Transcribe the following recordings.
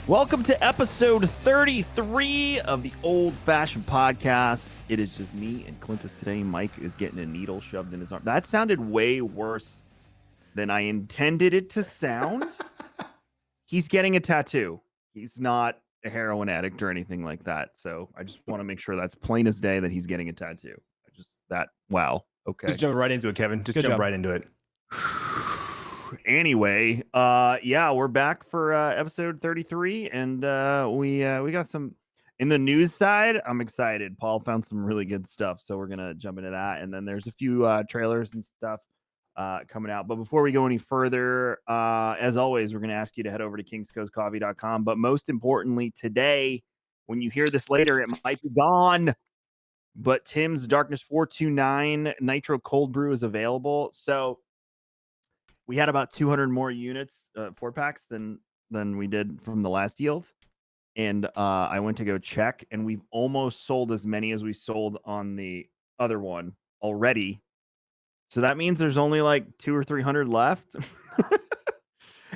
Welcome to episode 33 of the Old Fashioned Podcast. It is just me and Clintus today. Mike is getting a needle shoved in his arm. That sounded way worse than I intended it to sound. He's getting a tattoo. He's not a heroin addict or anything like that. So I just want to make sure that's plain as day that he's getting a tattoo. Wow. Okay. Just jump right into it, Kevin. Just jump right into it. Anyway, yeah, we're back for episode 33, and we got some in the news side. I'm excited. Paul found some really good stuff, so we're gonna jump into that, and then there's a few trailers and stuff coming out. But before we go any further, as always, we're gonna ask you to head over to kingscoastcoffee.com. But most importantly, today, when you hear this later, it might be gone. But Tim's Darkness 429 Nitro-Cold Brew is available. So we had about 200 more units, 4-packs than we did from the last yield. And I went to go check, and we've almost sold as many as we sold on the other one already. So that means there's only like 200 or 300 left.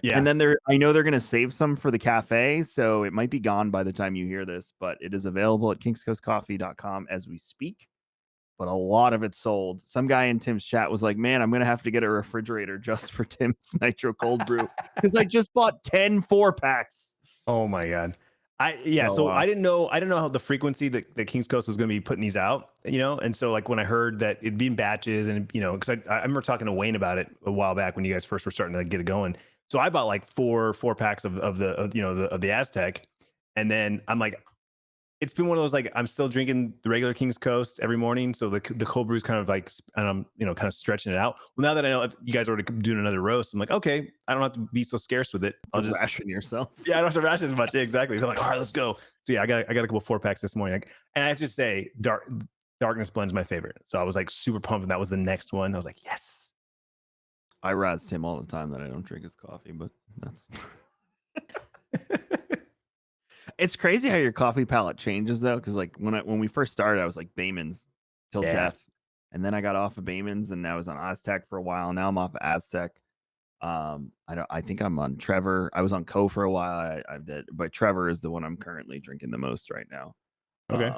Yeah. And then I know they're going to save some for the cafe, so it might be gone by the time you hear this, but it is available at kingscoastcoffee.com as we speak. But a lot of it sold. Some guy in Tim's chat was like, man, I'm going to have to get a refrigerator just for Tim's Nitro-Cold Brew because I just bought 10 4-packs. Oh my God. So I didn't know how the frequency that Kings Coast was going to be putting these out, and so like when I heard that it'd be in batches and, because I remember talking to Wayne about it a while back when you guys first were starting to get it going. So I bought like four packs of the Aztec. And then I'm like, it's been one of those, like, I'm still drinking the regular Kings Coast every morning. So the cold brew is kind of like, and I'm, kind of stretching it out. Well, now that I know if you guys are doing another roast, I'm like, okay, I don't have to be so scarce with it. I'll just ration yourself. Yeah, I don't have to ration as much. Yeah, exactly. So I'm like, all right, let's go. So yeah, I got a couple 4-packs this morning. And I have to say, Darkness Blend's my favorite. So I was like super pumped. And that was the next one. I was like, yes. I razzed him all the time that I don't drink his coffee, but that's it's crazy how your coffee palate changes though, because like when we first started, I was like Bayman's till death, and then I got off of Bayman's, and I was on Aztec for a while. Now I'm off of Aztec. I think I'm on Trevor. I was on Co for a while. I did, but Trevor is the one I'm currently drinking the most right now. Okay.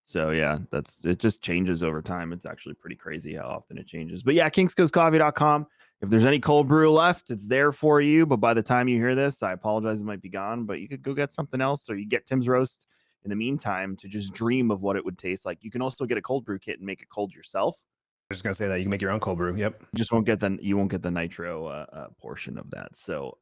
So yeah, it just changes over time. It's actually pretty crazy how often it changes. But yeah, kingscoastcoffee.com. If there's any cold brew left, it's there for you. But by the time you hear this, I apologize, it might be gone. But you could go get something else, or you get Tim's roast in the meantime to just dream of what it would taste like. You can also get a cold brew kit and make it cold yourself. I was just gonna say that you can make your own cold brew. Yep. You won't get the nitro portion of that. So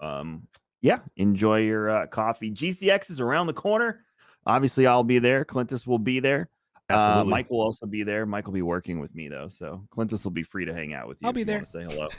yeah, enjoy your coffee. GCX is around the corner. Obviously, I'll be there. Clintus will be there. Absolutely. Mike will also be there. Mike will be working with me though, so Clintus will be free to hang out with you. I'll be there. Say hello.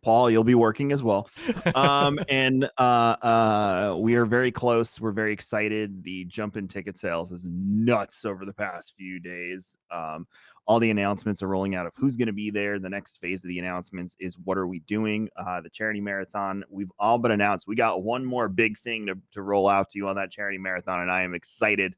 Paul, you'll be working as well. And we are very close. We're very excited. The jump in ticket sales is nuts over the past few days. All the announcements are rolling out of who's going to be there. The next phase of the announcements is what are we doing? The charity marathon. We've all been announced. We got one more big thing to roll out to you on that charity marathon, and I am excited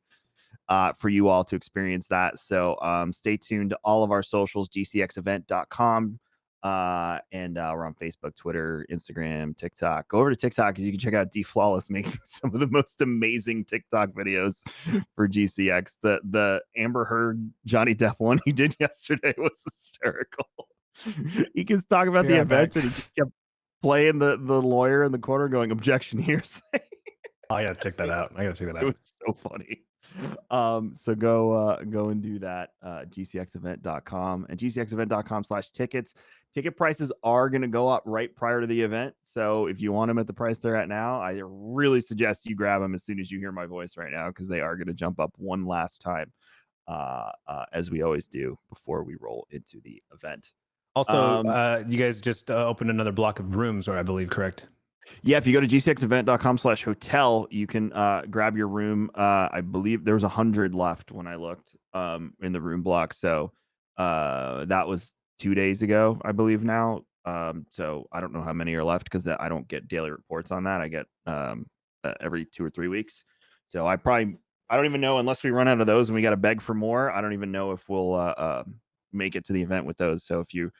for you all to experience that. So stay tuned to all of our socials, gcxevent.com. And we're on Facebook, Twitter, Instagram, TikTok. Go over to TikTok because you can check out D Flawless making some of the most amazing TikTok videos for GCX. The Amber Heard Johnny Depp one he did yesterday was hysterical. He keeps talking about the event and he kept playing the lawyer in the corner going, objection hearsay. I gotta check that out. It was so funny. So go and do that. GCXevent.com and GCXevent.com/tickets. Ticket prices are going to go up right prior to the event. So if you want them at the price they're at now, I really suggest you grab them as soon as you hear my voice right now, because they are going to jump up one last time, as we always do before we roll into the event. Also, you guys just opened another block of rooms, or I believe, correct? Yeah, if you go to gcxevent.com/hotel, you can grab your room. I believe there was 100 left when I looked in the room block. So that was 2 days ago, I believe now. So I don't know how many are left because I don't get daily reports on that. I get every 2 or 3 weeks. So I don't even know, unless we run out of those and we got to beg for more. I don't even know if we'll make it to the event with those. So if you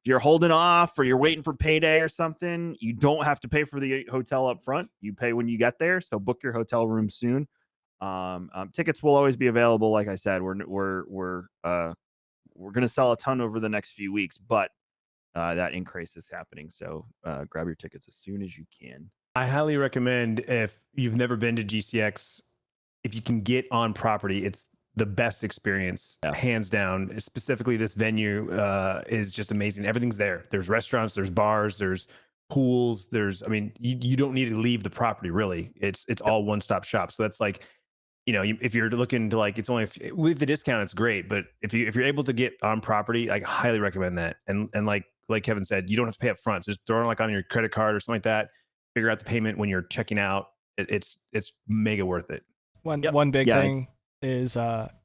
you're holding off or you're waiting for payday or something, you don't have to pay for the hotel up front. You pay when you get there. So book your hotel room soon. Tickets will always be available. Like I said, we're going to sell a ton over the next few weeks, but that increase is happening. So grab your tickets as soon as you can. I highly recommend, if you've never been to GCX, if you can get on property, it's the best experience, hands down. Specifically, this venue is just amazing. Everything's there. There's restaurants, there's bars, there's pools. You don't need to leave the property, really. It's all one-stop shop. So that's like, if you're looking to, like, it's only with the discount, it's great. But if you're able to get on property, I highly recommend that. And like Kevin said, you don't have to pay up front. So just throw it like on your credit card or something like that. Figure out the payment when you're checking out. It's mega worth it. One big thing is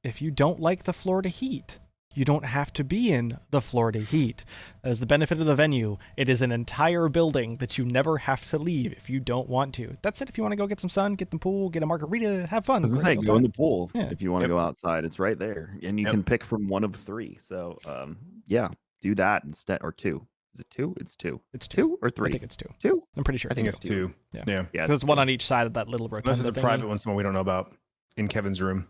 if you don't like the Florida heat, you don't have to be in the Florida heat. That is the benefit of the venue. It is an entire building that you never have to leave if you don't want to. That's it. If you want to go get some sun, get the pool, get a margarita, have fun. Go in the pool if you want to go outside. It's right there. And you can pick from one of 3. So do that instead, or 2. Is it 2? It's 2. It's 2 or 3? I think it's 2. 2? I'm pretty sure. I think it's 2. Yeah. There's one on each side of that little rotunda. This is a private one, someone we don't know about, in Kevin's room.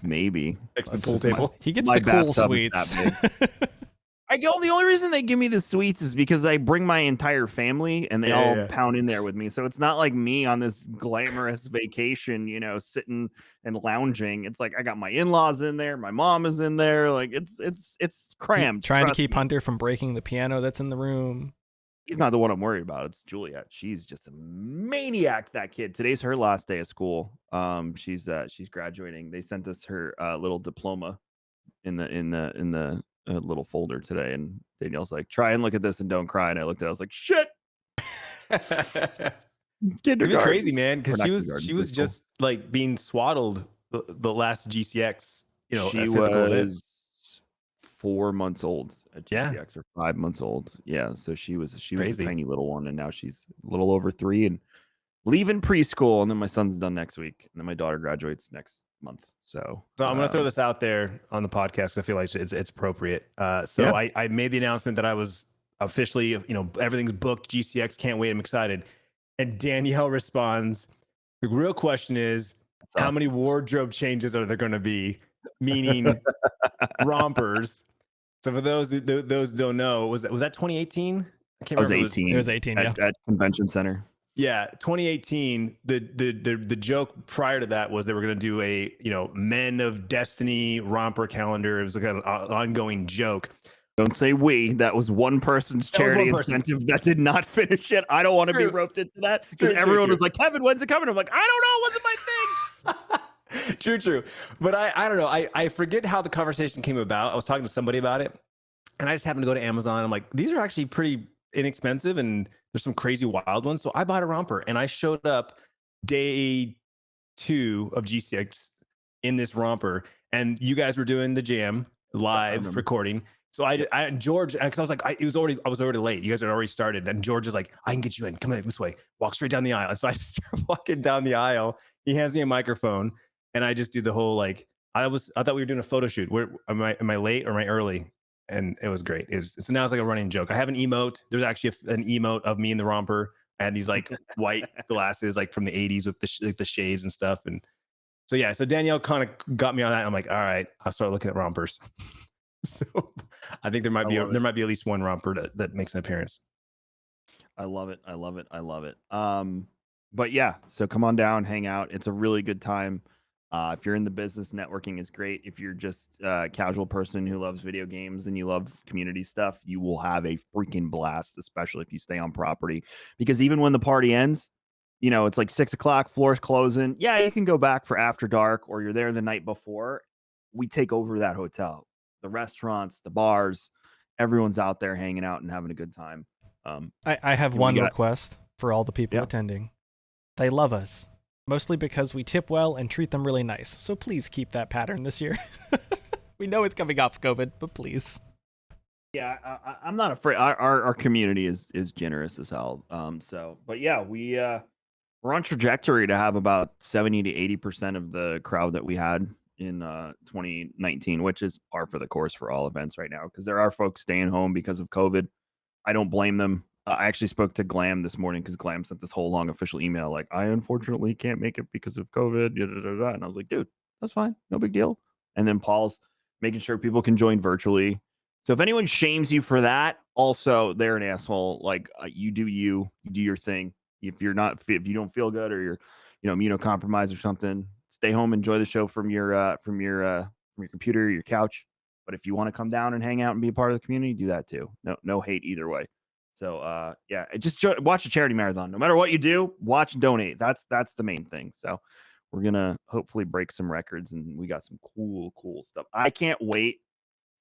Maybe. Next to the pool table. He gets the cool suites. The only reason they give me the suites is because I bring my entire family and they all pound in there with me. So it's not like me on this glamorous vacation, sitting and lounging. It's like I got my in-laws in there, my mom is in there. Like it's crammed. Trying to keep Hunter from breaking the piano that's in the room. He's not the one I'm worried about. It's Juliet. She's just a maniac, that kid. Today's her last day of school. She's graduating. They sent us her little diploma in the little folder today, and Danielle's like, try and look at this and don't cry. And I looked at it, I was like, shit. It'd be crazy, man, because she was just like being swaddled the last GCX. She was 4 months old at GCX, or 5 months old. Yeah, so she was a tiny little one, and now she's a little over 3 and leaving preschool. And then my son's done next week, and then my daughter graduates next month. So I'm going to throw this out there on the podcast. I feel like it's appropriate. I made the announcement that I was officially, everything's booked. GCX, can't wait. I'm excited. And Danielle responds, the real question is, how many wardrobe changes are there going to be? Meaning rompers. So for those don't know, was that 2018? I can't remember. It was 18 at Convention Center. Yeah, 2018. The joke prior to that was they were going to do a Men of Destiny romper calendar. It was like an ongoing joke. Don't say we. That was one person's charity incentive that did not finish it. I don't want to be roped into that because everyone was like, Kevin, when's it coming? I'm like, I don't know. It wasn't my thing. True. But I don't know. I forget how the conversation came about. I was talking to somebody about it, and I just happened to go to Amazon. I'm like, these are actually pretty inexpensive, and there's some crazy wild ones. So I bought a romper, and I showed up day 2 of GCX in this romper, and you guys were doing the jam live recording. So I George, because I was like, I was already late. You guys had already started, and George is like, I can get you in. Come in this way. Walk straight down the aisle. And so I just start walking down the aisle. He hands me a microphone, and I just do the whole like, I thought we were doing a photo shoot. Where am I late or am I early? And it was great. So now it's like a running joke. I have an emote. There's actually an emote of me in the romper. I had these like white glasses, like from the 80s with the shades and stuff. And so Danielle kind of got me on that. I'm like, all right, I'll start looking at rompers. So I think there might be at least one romper that makes an appearance. I love it. But yeah, so come on down, hang out. It's a really good time. If you're in the business, networking is great. If you're just a casual person who loves video games and you love community stuff, you will have a freaking blast, especially if you stay on property. Because even when the party ends, it's like 6 o'clock, floor's closing. Yeah, you can go back for after dark, or you're there the night before. We take over that hotel. The restaurants, the bars, everyone's out there hanging out and having a good time. I have one request for all the people attending. They love us, mostly because we tip well and treat them really nice. So please keep that pattern this year. We know it's coming off COVID, but please. Yeah, I'm not afraid. Our community is generous as hell. But yeah, we're on trajectory to have about 70 to 80% of the crowd that we had in 2019, which is par for the course for all events right now, because there are folks staying home because of COVID. I don't blame them. I actually spoke to Glam this morning because Glam sent this whole long official email like, I unfortunately can't make it because of COVID. And I was like, dude, that's fine. No big deal. And then Paul's making sure people can join virtually. So if anyone shames you for that, also they're an asshole. Like you do your thing. If you don't feel good or you're, immunocompromised or something, stay home, enjoy the show from your computer, your couch. But if you want to come down and hang out and be a part of the community, do that too. No hate either way. So just watch a charity marathon. No matter what you do, watch and donate. That's the main thing. So we're gonna hopefully break some records, and we got some cool stuff. I can't wait.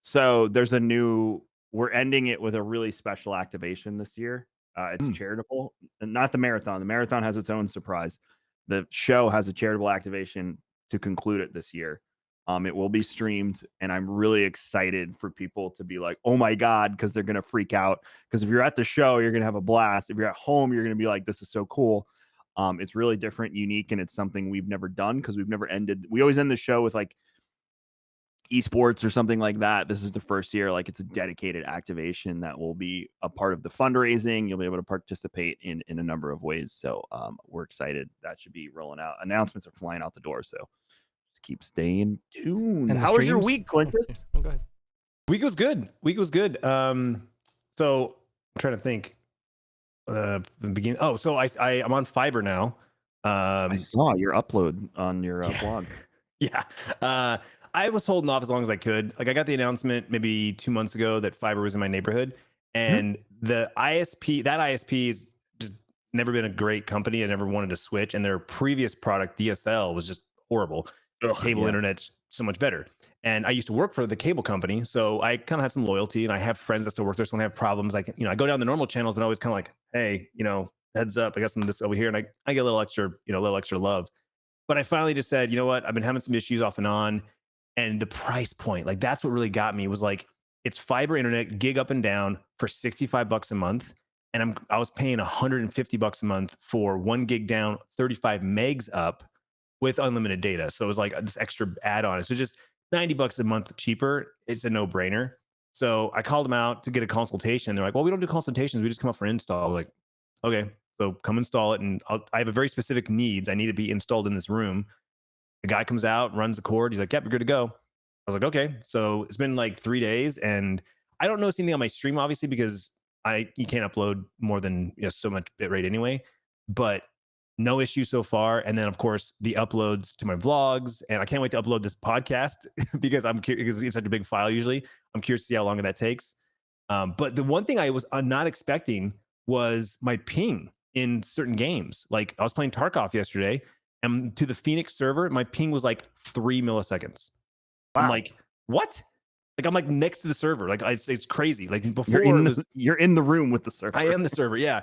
So we're ending it with a really special activation this year. It's charitable, and not the marathon. The marathon has its own surprise. The show has a charitable activation to conclude it this year. It will be streamed, and I'm really excited for people to be like, oh my God, because they're going to freak out. Because if you're at the show, you're going to have a blast. If you're at home, you're going to be like, this is so cool. It's really different, unique, and it's something we've never done because we always end the show with like esports or something like that. This is the first year, like it's a dedicated activation that will be a part of the fundraising. You'll be able to participate in a number of ways. So we're excited. That should be rolling out. Announcements are flying out the door. So keep staying tuned. And how was your week, Clintus? Oh, go ahead. Week was good. So I'm trying to think. The beginning. Oh, so I'm on Fiverr now. I saw your upload on your blog. Yeah. I was holding off as long as I could. Like I got the announcement maybe 2 months ago that Fiverr was in my neighborhood, and that ISP has just never been a great company. I never wanted to switch, and their previous product DSL was just horrible. Cable internet's so much better. And I used to work for the cable company, so I kind of had some loyalty, and I have friends that still work there. So when I have problems, I go down the normal channels, but always kind of like, hey, heads up, I got some of this over here, and I get a little extra love. But I finally just said, you know what? I've been having some issues off and on, and the price point, like that's what really got me, was like, it's fiber internet, gig up and down for $65 a month, and I was paying $150 a month for 1 gig down, 35 megs up, with unlimited data. So it was like this extra add-on. So just $90 a month cheaper. It's a no-brainer. So I called them out to get a consultation. They're like, well, we don't do consultations. We just come up for install. I was like, okay, so come install it. And I have a very specific needs. I need to be installed in this room. The guy comes out, runs the cord. He's like, yep, you're good to go. I was like, okay. So it's been like 3 days, and I don't notice anything on my stream, obviously, because you can't upload more than so much bitrate anyway. But no issue so far. And then, of course, the uploads to my vlogs. And I can't wait to upload this podcast because because it's such a big file usually. I'm curious to see how long that takes. But the one thing I was not expecting was my ping in certain games. Like I was playing Tarkov yesterday, and to the Phoenix server, my ping was like 3 milliseconds. Wow. I'm like, what? Like I'm like next to the server. Like it's crazy. Like before you're in the room with the server. I am the server. Yeah.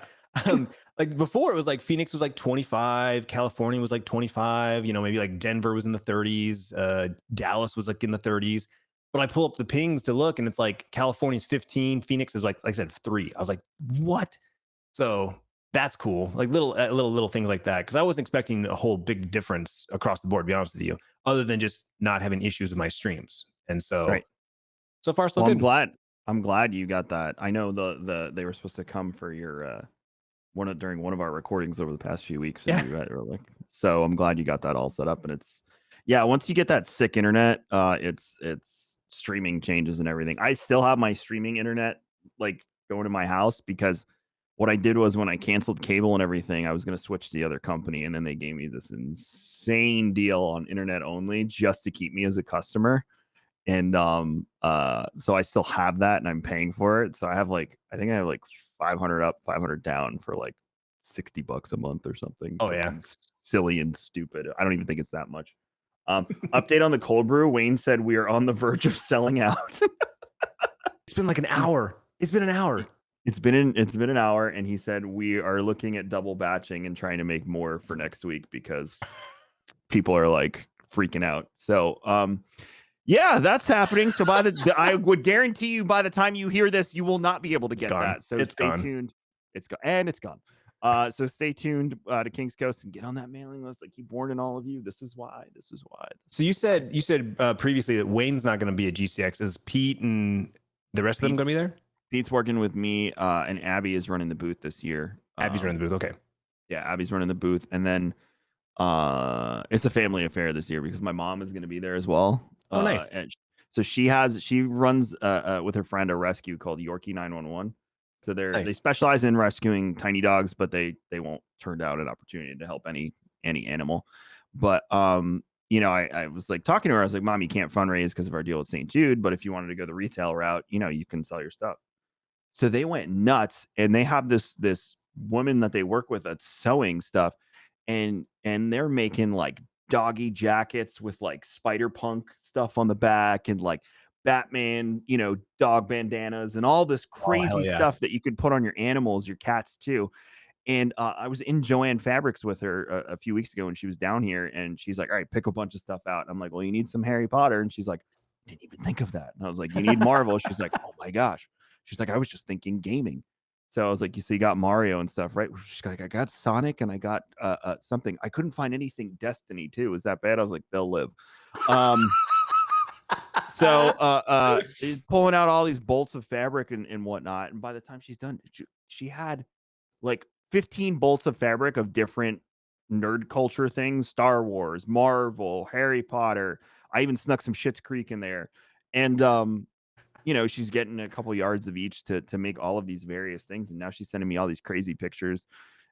Like before it was like Phoenix was like 25, California was like 25, maybe like Denver was in the 30s, Dallas was like in the 30s. But I pull up the pings to look, and it's like California's 15, Phoenix is like I said 3. I was like, what? So that's cool. Like little things like that, because I wasn't expecting a whole big difference across the board, to be honest with you, other than just not having issues with my streams. And so so far so good. I'm glad you got that. I know they were supposed to come for your during one of our recordings over the past few weeks. So I'm glad you got that all set up. And once you get that sick internet, it's streaming changes and everything. I still have my streaming internet like going to my house, because what I did was when I canceled cable and everything, I was going to switch to the other company, and then they gave me this insane deal on internet only just to keep me as a customer. And so I still have that, and I'm paying for it. So I think I have like 500 up, 500 down for like $60 a month or something. Oh yeah, silly and stupid. I don't even think it's that much. Update on the cold brew. Wayne said we are on the verge of selling out. It's been like an hour. It's been an hour. It's been an hour, and he said we are looking at double batching and trying to make more for next week because people are like freaking out. So yeah, that's happening. So I would guarantee you by the time you hear this, you will not be able to get that. So stay tuned. It's gone, and it's gone. So stay tuned to Kings Coast and get on that mailing list. I keep warning all of you. This is why. So you said previously that Wayne's not going to be at GCX. Is Pete and the rest of them going to be there? Pete's working with me, and Abby is running the booth this year. Abby's running the booth. Okay. Yeah, Abby's running the booth, and then it's a family affair this year because my mom is going to be there as well. Oh, nice. And so she runs with her friend a rescue called Yorkie 911. So they specialize in rescuing tiny dogs, but they won't turn down an opportunity to help any animal. But I was like talking to her. I was like, Mom, you can't fundraise because of our deal with St. Jude, but if you wanted to go the retail route, you can sell your stuff. So they went nuts, and they have this woman that they work with that's sewing stuff, and they're making like doggy jackets with like spider punk stuff on the back and like Batman, dog bandanas and all this crazy stuff that you could put on your animals, your cats too. And I was in Joanne Fabrics with her a few weeks ago when she was down here, and she's like, all right, pick a bunch of stuff out. And I'm like, well, you need some Harry Potter. And she's like, I didn't even think of that. And I was like, you need Marvel. She's like, oh my gosh. She's like, I was just thinking gaming. So I was like, so you got Mario and stuff, right? She's like, I got Sonic and I got something. I couldn't find anything Destiny too. Is that bad? I was like, they'll live. So pulling out all these bolts of fabric and whatnot. And by the time she's done, she had like 15 bolts of fabric of different nerd culture things: Star Wars, Marvel, Harry Potter. I even snuck some Schitt's Creek in there. And she's getting a couple yards of each to make all of these various things. And now she's sending me all these crazy pictures.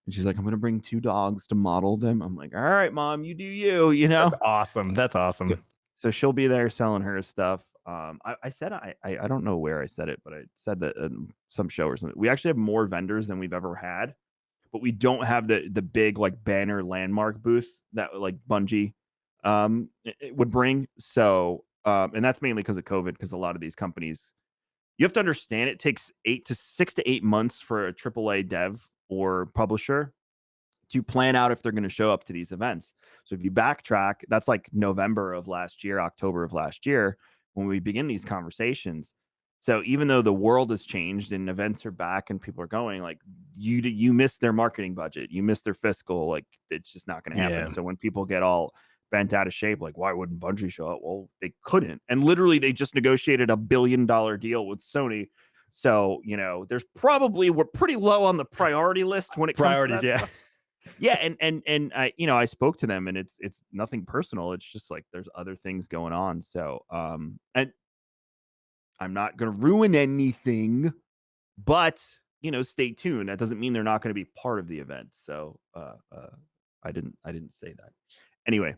And she's like, I'm going to bring 2 dogs to model them. I'm like, all right, Mom, you do you, That's awesome. That's awesome. So she'll be there selling her stuff. I said, I don't know where I said it, but I said that in some show or something. We actually have more vendors than we've ever had, but we don't have the big like banner landmark booth that like Bungie it would bring. So and that's mainly because of COVID, because a lot of these companies, you have to understand, it takes 6 to 8 months for a AAA dev or publisher to plan out if they're going to show up to these events. So if you backtrack, that's like November of last year, October of last year, when we begin these conversations. So even though the world has changed and events are back and people are going, like you miss their marketing budget, you miss their fiscal, like it's just not going to happen. Yeah. So when people get all bent out of shape, like why wouldn't Bungie show up? Well, they couldn't. And literally they just negotiated $1 billion deal with Sony. So, there's probably, we're pretty low on the priority list when it comes to that stuff. Yeah, and I spoke to them, and it's nothing personal. It's just like there's other things going on. So and I'm not gonna ruin anything, but stay tuned. That doesn't mean they're not going to be part of the event. So I didn't say that. Anyway,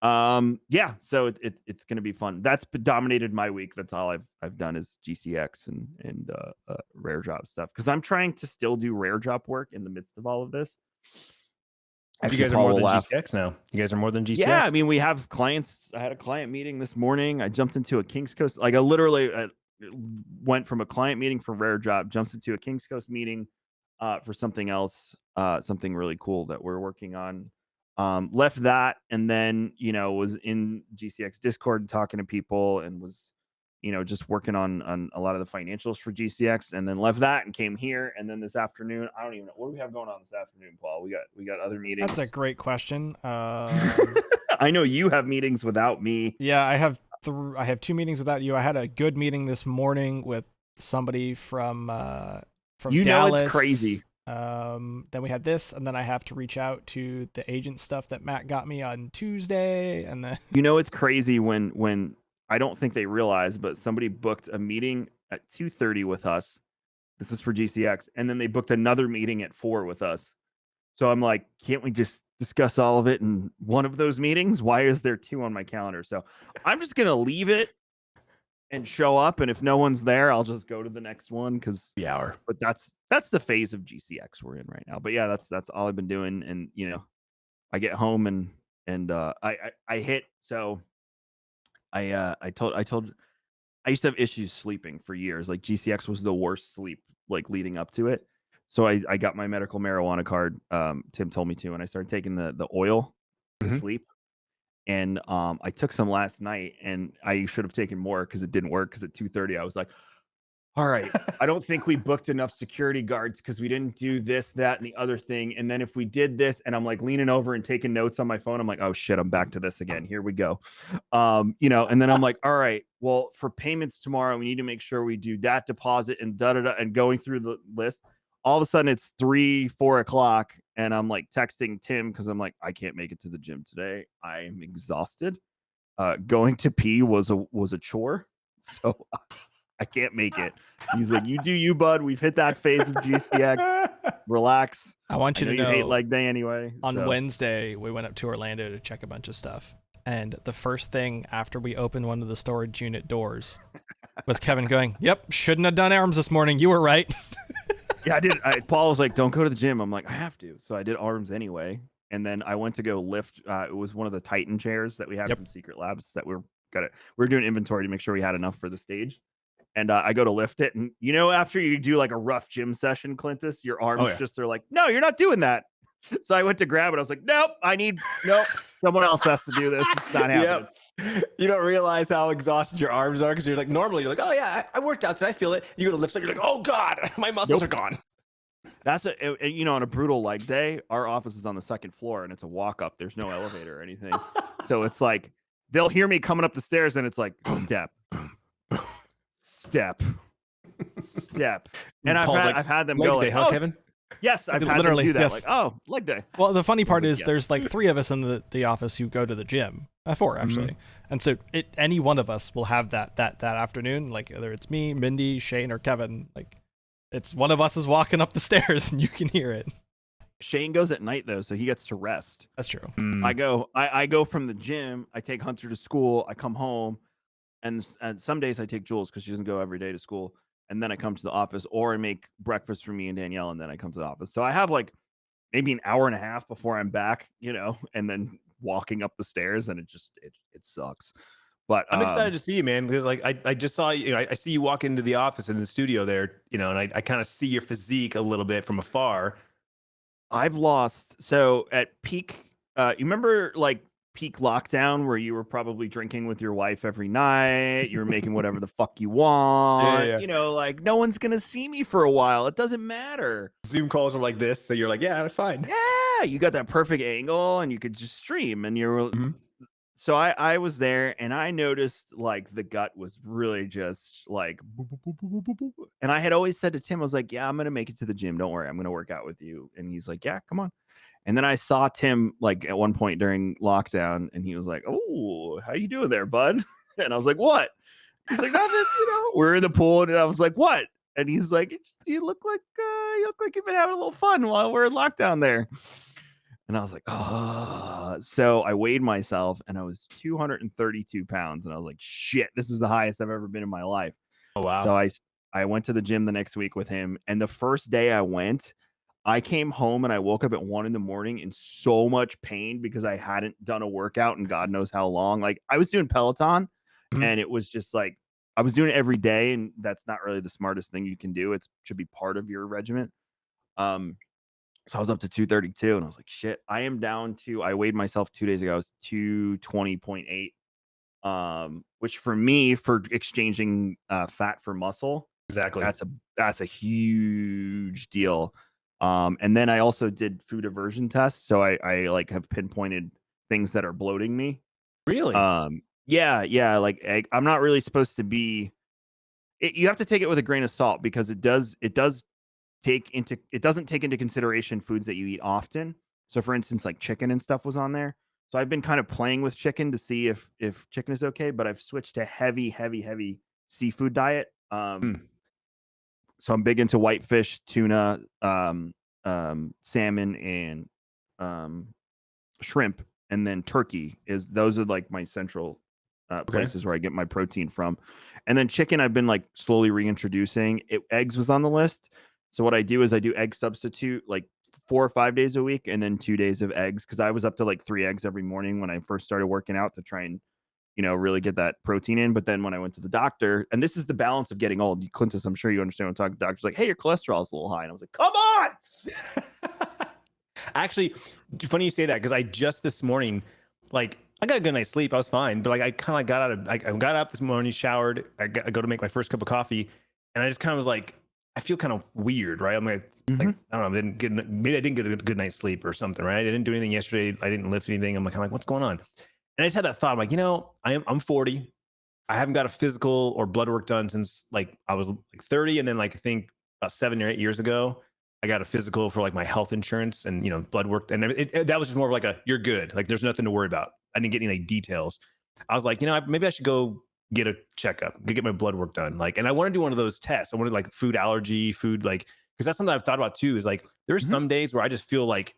yeah. So it's gonna be fun. That's dominated my week. That's all I've done is GCX and rare drop stuff, because I'm trying to still do rare drop work in the midst of all of this. You guys are more than GCX now. You guys are more than GCX. Yeah, I mean, we have clients. I had a client meeting this morning. I jumped into a Kings Coast. Like I literally went from a client meeting for Rare Drop, jumps into a Kings Coast meeting for something else, something really cool that we're working on. Left that, and then was in GCX Discord talking to people, and was just working on a lot of the financials for GCX, and then left that and came here. And then this afternoon, I don't even know what do we have going on this afternoon, Paul. We got other meetings. That's a great question. I know you have meetings without me. Yeah, I have 2 meetings without you. I had a good meeting this morning with somebody from Dallas. It's crazy. Then we had this, and then I have to reach out to the agent stuff that Matt got me on Tuesday, and then it's crazy when I don't think they realize, but somebody booked a meeting at 2:30 with us. This is for GCX. And then they booked another meeting at 4 with us. So I'm like, can't we just discuss all of it in one of those meetings? Why is there 2 on my calendar? So I'm just going to leave it and show up. And if no one's there, I'll just go to the next one. But that's the phase of GCX we're in right now. But yeah, that's all I've been doing. And, I get home and I hit. So I used to have issues sleeping for years. Like GCX was the worst sleep, like leading up to it. So I got my medical marijuana card. Tim told me to, and I started taking the oil to sleep. And I took some last night, and I should have taken more because it didn't work. Because at 2:30 I was like, all right, I don't think we booked enough security guards because we didn't do this, that, and the other thing. And then if we did this, and I'm like leaning over and taking notes on my phone, I'm like, oh shit, I'm back to this again. Here we go. And then I'm like, all right, well, for payments tomorrow, we need to make sure we do that deposit and and going through the list. All of a sudden it's 3-4 o'clock, and I'm like texting Tim because I'm like, I can't make it to the gym today. I'm exhausted. Going to pee was a chore. So I can't make it. He's like, you do you, bud. We've hit that phase of GCX. Relax. I want you to you know hate leg day anyway. On Wednesday, we went up to Orlando to check a bunch of stuff. And the first thing after we opened one of the storage unit doors was Kevin going, yep, shouldn't have done arms this morning. You were right. Yeah, I did. Paul was like, don't go to the gym. I'm like, I have to. So I did arms anyway. And then I went to go lift. It was one of the Titan chairs that we have from Secret Labs that we're doing inventory to make sure we had enough for the stage. And I go to lift it. And, after you do like a rough gym session, Clintus, your arms just are like, no, you're not doing that. So I went to grab it. I was like, nope, someone else has to do this. It's not happening. Yep. You don't realize how exhausted your arms are because you're like, normally you're like, oh yeah, I worked out today. I feel it. You go to lift, you're like, oh God, my muscles are gone. That's on a brutal leg day, our office is on the second floor and it's a walk up. There's no elevator or anything. So it's like, they'll hear me coming up the stairs and it's like, step. And I've had them go like, huh, Kevin? Yes, I've had them do that. Yes. Like, oh, leg day. Well, the funny part is there's like 3 of us in the office who go to the gym. 4 actually. And so any one of us will have that afternoon, like whether it's me, Mindy, Shane, or Kevin, like it's one of us is walking up the stairs and you can hear it. Shane goes at night though, so he gets to rest. That's true. I go from the gym, I take Hunter to school, I come home, and some days I take Jules because she doesn't go every day to school. And then I come to the office, or I make breakfast for me and Danielle, and then I come to the office. So I have like maybe an hour and a half before I'm back, and then walking up the stairs, and it sucks. But I'm excited to see you, man, because like I just saw you. I see you walk into the office in the studio there, and I kind of see your physique a little bit from afar. I've lost. So at peak, you remember like peak lockdown where you were probably drinking with your wife every night, you were making whatever the fuck you want, like no one's gonna see me for a while, it doesn't matter. Zoom calls are like this, so you're like, yeah, it's fine. Yeah, you got that perfect angle and you could just stream, and you're so I was there and I noticed like the gut was really just like and I had always said to Tim, I was like, yeah, I'm gonna make it to the gym, don't worry, I'm gonna work out with you. And he's like, yeah, come on. And then I saw Tim like at one point during lockdown, and he was like, "Oh, how you doing there, bud?" And I was like, "What?" He's like, "Nothing." We're in the pool, and I was like, "What?" And he's like, "You look like you've been having a little fun while we're in lockdown there." And I was like, "Oh." So I weighed myself, and I was 232 pounds, and I was like, "Shit, this is the highest I've ever been in my life." Oh wow! So I went to the gym the next week with him, and the first day I went, I came home and I woke up at 1 a.m. in so much pain because I hadn't done a workout in God knows how long. Like I was doing Peloton, and it was just like I was doing it every day, and that's not really the smartest thing you can do. It should be part of your regimen. So I was up to 232, and I was like, shit, I am down to. I weighed myself 2 days ago. I was 220.8, which for me, for exchanging fat for muscle, exactly, that's a huge deal. And then I also did food aversion tests. So I like have pinpointed things that are bloating me. Really? Yeah. Like egg, I'm not really supposed to be, you have to take it with a grain of salt because it doesn't take into consideration foods that you eat often. So for instance, like chicken and stuff was on there. So I've been kind of playing with chicken to see if chicken is okay, but I've switched to heavy seafood diet. So I'm big into whitefish, tuna, salmon, and shrimp, and then turkey. Those are like my central places where I get my protein from. And then chicken, I've been like slowly reintroducing. Eggs was on the list. So what I do is I do egg substitute like 4 or 5 days a week, and then 2 days of eggs because I was up to like 3 eggs every morning when I first started working out to try and really get that protein in. But then when I went to the doctor, and this is the balance of getting old, Clintus, I'm sure you understand what I'm talking. The doctor's like, hey, your cholesterol is a little high. And I was like, come on. Actually, funny you say that because I just this morning, like I got a good night's sleep. I was fine. But like I kind of got up this morning, showered. I go to make my first cup of coffee. and I just kind of was like, I feel kind of weird, right? I'm like, Mhm. I don't know, maybe I didn't get a good night's sleep or something, right? I didn't do anything yesterday. I didn't lift anything. I'm like, what's going on? And I just had that thought, I'm like, I'm 40. I haven't got a physical or blood work done since like I was like 30, and then like I think about 7 or 8 years ago, I got a physical for like my health insurance and blood work, and that was just more of like you're good, like there's nothing to worry about. I didn't get any like details. I was like, maybe I should go get a checkup, get my blood work done, like, and I want to do one of those tests. I wanted like food allergy, food like because that's something I've thought about too. Is like there's Mhm. some days where I just feel like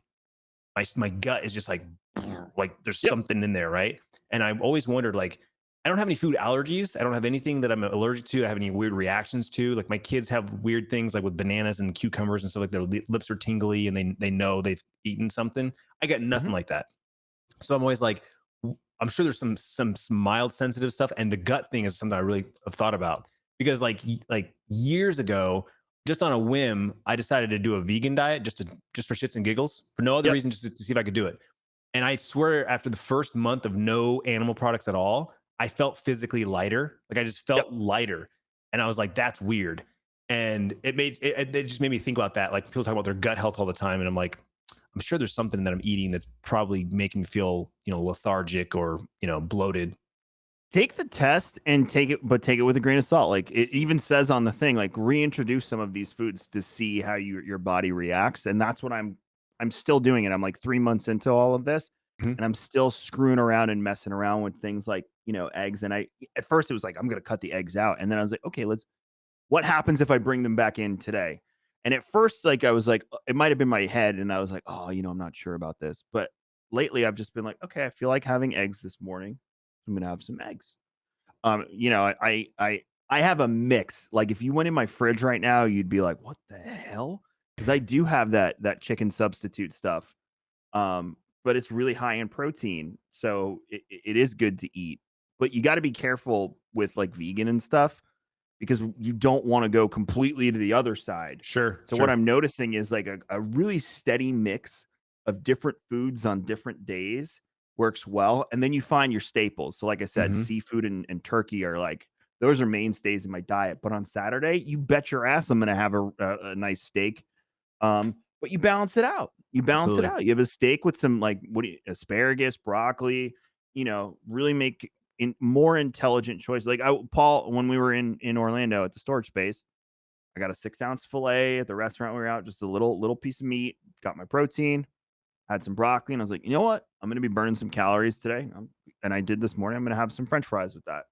my gut is just like there's Yep. something in there, right? And I've always wondered, like, I don't have any food allergies. I don't have anything that I'm allergic to. I have any weird reactions to. Like my kids have weird things like with bananas and cucumbers and stuff, like their lips are tingly and they know they've eaten something. I got nothing Mhm. like that. So I'm always like, I'm sure there's some mild sensitive stuff, and the gut thing is something I really have thought about because like years ago, just on a whim, I decided to do a vegan diet just for shits and giggles for no other Yep. reason, just to see if I could do it. And I swear, after the first month of no animal products at all, I felt physically lighter. Like I just Yep. felt lighter, and I was like, "That's weird." And it just made me think about that. Like people talk about their gut health all the time, and I'm like, I'm sure there's something that I'm eating that's probably making me feel, lethargic or, bloated. Take the test and take it, but take it with a grain of salt. Like it even says on the thing, like reintroduce some of these foods to see how your body reacts. And that's what I'm still doing it. I'm like 3 months into all of this, Mhm. and I'm still screwing around and messing around with things like eggs. And I at first it was like I'm gonna cut the eggs out, and then I was like, okay, what happens if I bring them back in today? And at first, like I was like, it might have been my head, and I was like, oh, I'm not sure about this. But lately, I've just been like, okay, I feel like having eggs this morning. I'm gonna have some eggs. I have a mix. Like if you went in my fridge right now, you'd be like, "What the hell?" Because I do have that chicken substitute stuff. But it's really high in protein, so it is good to eat. But you got to be careful with like vegan and stuff because you don't want to go completely to the other side. Sure, So what sure. I'm noticing is like a really steady mix of different foods on different days works well. And then you find your staples. So like I said, Mhm. seafood and turkey are like those are mainstays in my diet. But on Saturday, you bet your ass I'm gonna have a nice steak. But you balance it out. You balance it Absolutely. out. You have a steak with some like asparagus, broccoli, really make more intelligent choices. Like Paul, when we were in Orlando at the storage space, I got a 6-ounce filet at the restaurant we were out, just a little piece of meat, got my protein, had some broccoli, and I was like, you know what? I'm gonna be burning some calories today. And I did this morning. I'm gonna have some French fries with that.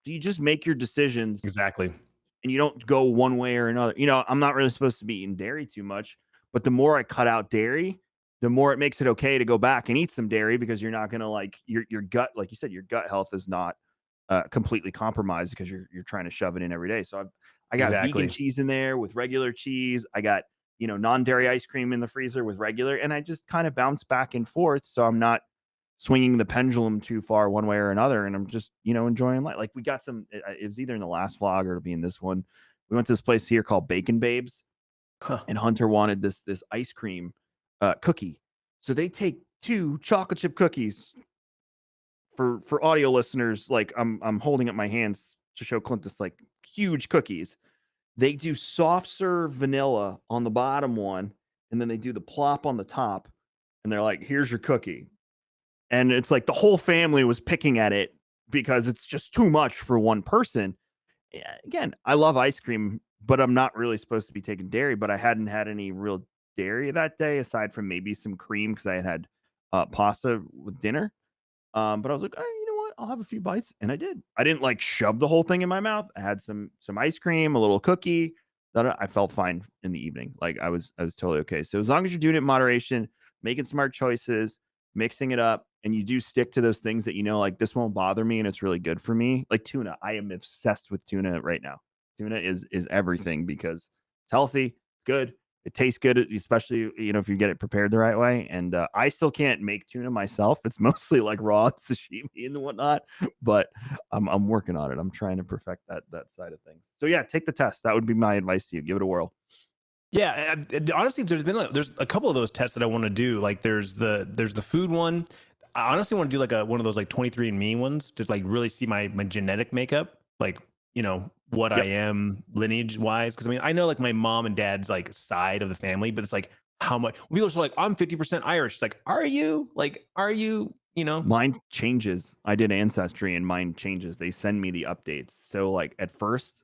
So you just make your decisions Exactly. and you don't go one way or another. I'm not really supposed to be eating dairy too much, but the more I cut out dairy, the more it makes it okay to go back and eat some dairy because you're not gonna like your gut, like you said, your gut health is not completely compromised because you're trying to shove it in every day. So I got vegan Exactly. cheese in there with regular cheese. I got non-dairy ice cream in the freezer with regular, and I just kind of bounce back and forth, so I'm not swinging the pendulum too far one way or another, and I'm just enjoying life. Like we got some, it was either in the last vlog or to be in this one. We went to this place here called Bacon Babes, Huh. and Hunter wanted this ice cream cookie, so they take 2 chocolate chip cookies. For audio listeners, like I'm holding up my hands to show Clintus, like huge cookies. They do soft serve vanilla on the bottom one, and then they do the plop on the top, and they're like, here's your cookie. And it's like the whole family was picking at it because it's just too much for one person. Yeah, again, I love ice cream, but I'm not really supposed to be taking dairy, but I hadn't had any real dairy that day aside from maybe some cream because I had pasta with dinner. But I was like, "Oh, you know what? I'll have a few bites," and I did. I didn't like shove the whole thing in my mouth. I had some ice cream, a little cookie. That I felt fine in the evening. Like I was totally okay. So as long as you're doing it in moderation, making smart choices, mixing it up, and you do stick to those things that like this won't bother me and it's really good for me. Like tuna, I am obsessed with tuna right now. Tuna is everything because it's healthy, good, it tastes good, especially if you get it prepared the right way. And I still can't make tuna myself. It's mostly like raw sashimi and whatnot. But I'm working on it. I'm trying to perfect that side of things. So yeah, take the test. That would be my advice to you. Give it a whirl. Yeah, honestly, there's a couple of those tests that I want to do. Like there's the food one. I honestly want to do like one of those like 23andMe ones to like really see my genetic makeup. Like what I am lineage wise. Cause I mean, I know like my mom and dad's like side of the family, but it's like how much people are like, I'm 50% Irish. It's like, are you? Mine changes. I did Ancestry and mine changes. They send me the updates. So like at first,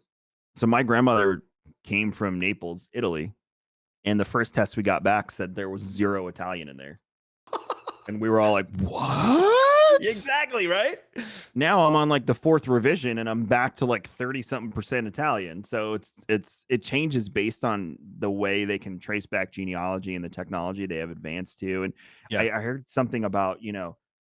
so my grandmother came from Naples, Italy, and the first test we got back said there was 0 Italian in there. And we were all like, what? Exactly, right? Now I'm on like the 4th revision and I'm back to like 30-something% Italian. So it changes based on the way they can trace back genealogy and the technology they have advanced to. And I heard something about,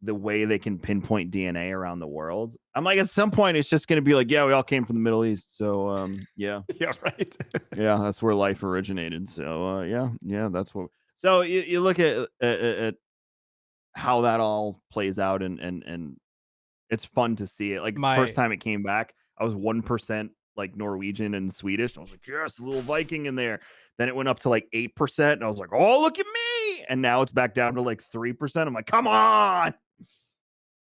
the way they can pinpoint DNA around the world. I'm like, at some point it's just going to be like, yeah, we all came from the Middle East. So yeah. Yeah, right. Yeah, that's where life originated. So yeah, that's what. So you look at how that all plays out, and it's fun to see it. Like first time it came back, I was 1% like Norwegian and Swedish. I was like, yes, a little Viking in there. Then it went up to like 8%, and I was like, oh, look at me. And now it's back down to like 3%. I'm like, come on.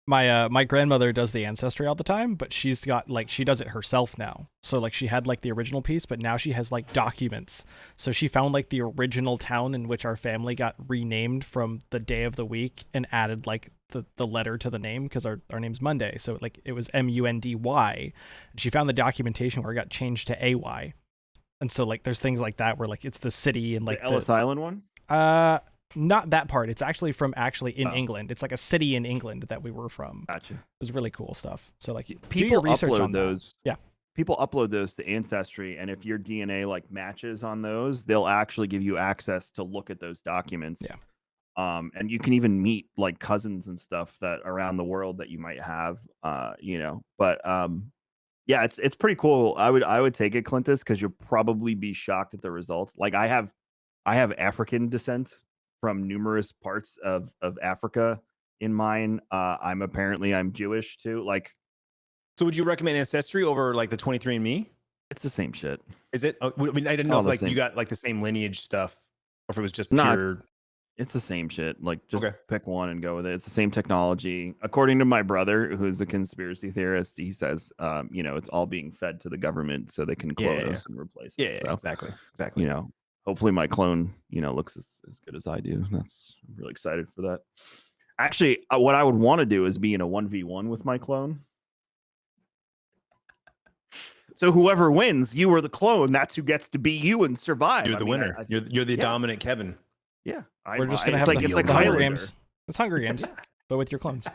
My grandmother does the Ancestry all the time, but she's got like, she does it herself now. So like she had like the original piece, but now she has like documents. So she found like the original town in which our family got renamed from the day of the week and added like the letter to the name, because our name's Monday. So like it was Mundy. And she found the documentation where it got changed to AY. And so like there's things like that where like it's the city and like the Ellis Island one? Not that part. It's actually from in England. It's like a city in England that we were from. Gotcha. It was really cool stuff. So like people do your research upload on those. That. Yeah. People upload those to Ancestry, and if your DNA like matches on those, they'll actually give you access to look at those documents. Yeah. And you can even meet like cousins and stuff that around the world that you might have, but yeah, it's pretty cool. I would take it, Clintus, because you'll probably be shocked at the results. Like I have African descent from numerous parts of Africa in mine. I'm Jewish too. Like, so would you recommend Ancestry over like the 23andMe? It's the same shit. Is it? I mean, I didn't know if like you got like the same lineage stuff, or if it was just pure. It's the same shit. Like, just pick one and go with it. It's the same technology. According to my brother, who's a conspiracy theorist, he says, it's all being fed to the government so they can clone us and replace us. Yeah, so, exactly. Hopefully my clone, looks as good as I do. I'm really excited for that. Actually, what I would want to do is be in a 1v1 with my clone. So whoever wins, you are the clone. That's who gets to be you and survive. You're the winner. You're the dominant Kevin. Yeah, we're just gonna have it's like Hunger Games. It's Hunger Games, but with your clones.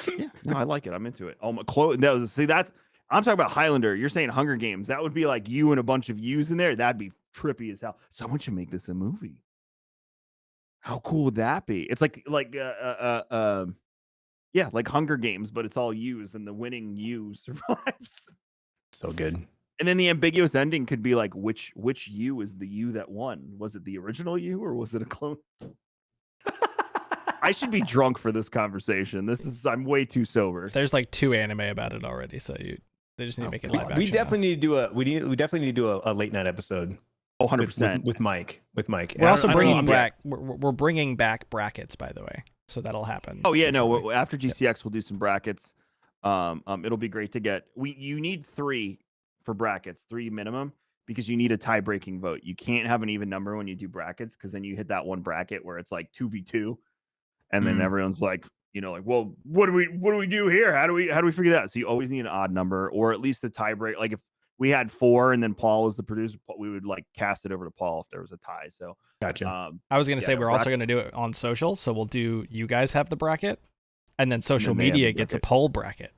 Yeah, no, I like it. I'm into it. Oh, my clone. No, see, I'm talking about Highlander. You're saying Hunger Games. That would be like you and a bunch of yous in there. That'd be trippy as hell. Someone should make this a movie. How cool would that be? It's like like Hunger Games, but it's all yous, and the winning you survives. So good. And then the ambiguous ending could be like, which you is the you that won? Was it the original you, or was it a clone? I should be drunk for this conversation. I'm way too sober. There's like 2 anime about it already, so they just need to make it live action. We definitely need to do a late night episode. 100% with Mike. We're also bringing back. We're bringing back brackets, by the way, so that'll happen. Oh yeah, no. After GCX, we'll do some brackets. It'll be great to get. You need 3 for brackets, 3 minimum, because you need a tie-breaking vote. You can't have an even number when you do brackets, because then you hit that one bracket where it's like 2v2, and then everyone's like, well, what do we do here? How do we figure that out? So you always need an odd number, or at least a tie break. Like if we had 4 and then Paul was the producer, we would like cast it over to Paul if there was a tie. So gotcha. I was gonna say we're also gonna do it on social, so we'll do. You guys have the bracket, and then social media gets a poll bracket.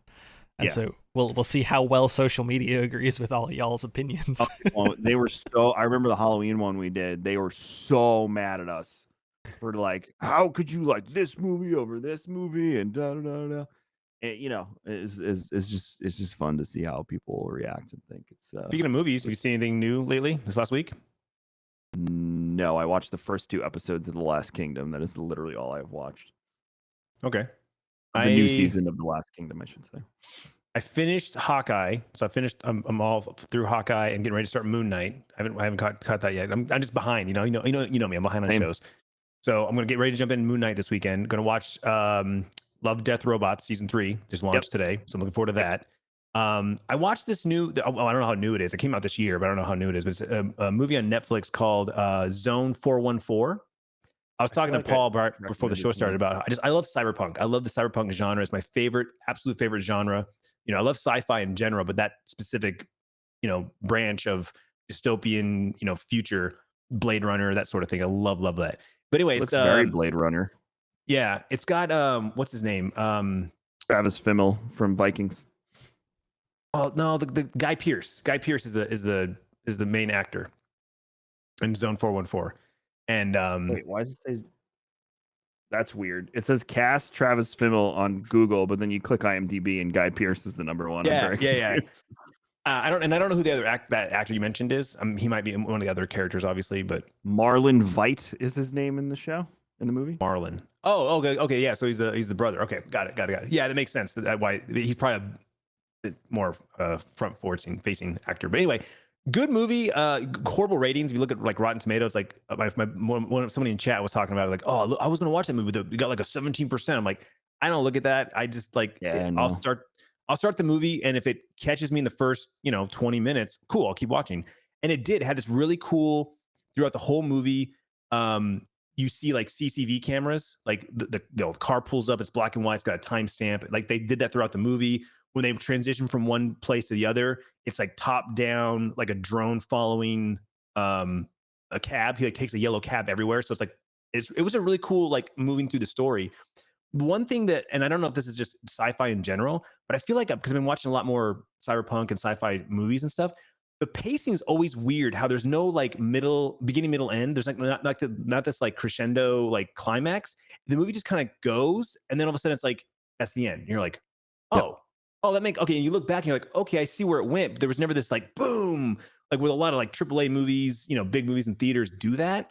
And so we'll see how well social media agrees with all of y'all's opinions. Well, they were I remember the Halloween one we did. They were so mad at us for like, how could you like this movie over this movie and da da da da. And, it's just fun to see how people react and think. It's Speaking of movies, have you seen anything new lately this last week? No, I watched the first 2 episodes of The Last Kingdom. That is literally all I've watched. Okay. The new season of The Last Kingdom, I should say. I finished Hawkeye, so I'm all through Hawkeye and getting ready to start Moon Knight. I haven't caught that yet. I'm just behind. You know me. I'm behind on shows. So I'm gonna get ready to jump in Moon Knight this weekend. Gonna watch Love, Death, Robots season 3 just launched today, so I'm looking forward to that. I watched this new. I don't know how new it is. It came out this year, but I don't know how new it is. But it's a movie on Netflix called Zone 414. I was talking to Paul before the show started about I love cyberpunk. I love the cyberpunk genre. It's my favorite, absolute favorite genre. You know, I love sci-fi in general, but that specific, you know, branch of dystopian, you know, future, Blade Runner, that sort of thing. I love that. But anyway, it's very Blade Runner. Yeah, it's got what's his name? Travis Fimmel from Vikings. Oh no, the Guy Pearce. Guy Pearce is the main actor in Zone 414. And wait, why does it say? That's weird. It says cast Travis Fimmel on Google, but then you click IMDb and Guy Pearce is the number one. Yeah. I don't know who the other actor you mentioned is. He might be one of the other characters, obviously, but Marlon Veidt is his name in the show, in the movie. Marlon. Oh, okay, yeah. So he's the brother. Okay, got it. Yeah, that makes sense. That why he's probably a bit more front forward facing actor. But anyway, good movie. Horrible ratings. If you look at like Rotten Tomatoes, like somebody in chat was talking about it, like, oh, I was gonna watch that movie, but we got like a 17%. I'm like, I don't look at that. I just like, I'll start the movie, and if it catches me in the first, 20 minutes, cool, I'll keep watching. And it had this really cool throughout the whole movie. You see like CCTV cameras, like the car pulls up, it's black and white, it's got a timestamp. Like they did that throughout the movie. When they transition from one place to the other, it's like top down, like a drone following a cab. He like takes a yellow cab everywhere. So it's like, it was a really cool, like moving through the story. One thing that, and I don't know if this is just sci-fi in general, but I feel like because I've been watching a lot more cyberpunk and sci-fi movies and stuff, the pacing is always weird. How there's no like beginning, middle, end. There's like not this like crescendo like climax. The movie just kind of goes, and then all of a sudden it's like that's the end. And you're like, that makes okay. And you look back and you're like, okay, I see where it went. But there was never this like boom, like with a lot of like AAA movies, big movies in theaters do that.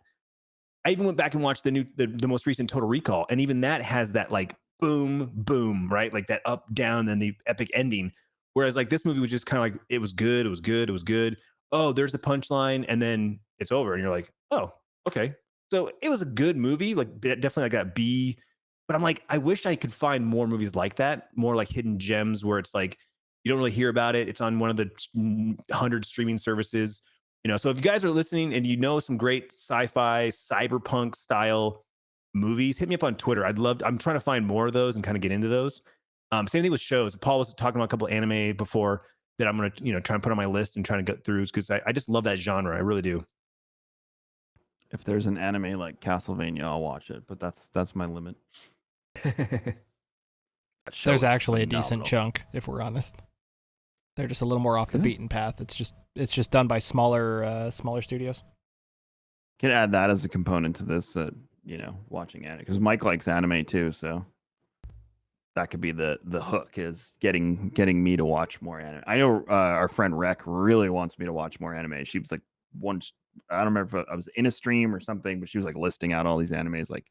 I even went back and watched the most recent Total Recall, and even that has that like boom, boom, right? Like that up, down, and the epic ending. Whereas like this movie was just kind of like, it was good. Oh, there's the punchline, and then it's over. And you're like, oh, okay. So it was a good movie, like definitely like that B. But I'm like, I wish I could find more movies like that, more like hidden gems where it's like, you don't really hear about it. It's on one of the 100 streaming services. So if you guys are listening and you know some great sci-fi, cyberpunk style movies, hit me up on Twitter. I'm trying to find more of those and kind of get into those. Same thing with shows. Paul was talking about a couple of anime before that I'm going to, try and put on my list and trying to get through because I just love that genre. I really do. If there's an anime like Castlevania, I'll watch it, but that's my limit. There's actually a decent chunk, if we're honest. They're just a little more off the beaten path. It's just done by smaller studios. Can add that as a component to this, watching anime, because Mike likes anime too, so that could be the hook, is getting me to watch more anime. I know our friend Rec really wants me to watch more anime. She was like I don't remember if I was in a stream or something, but she was like listing out all these animes, like,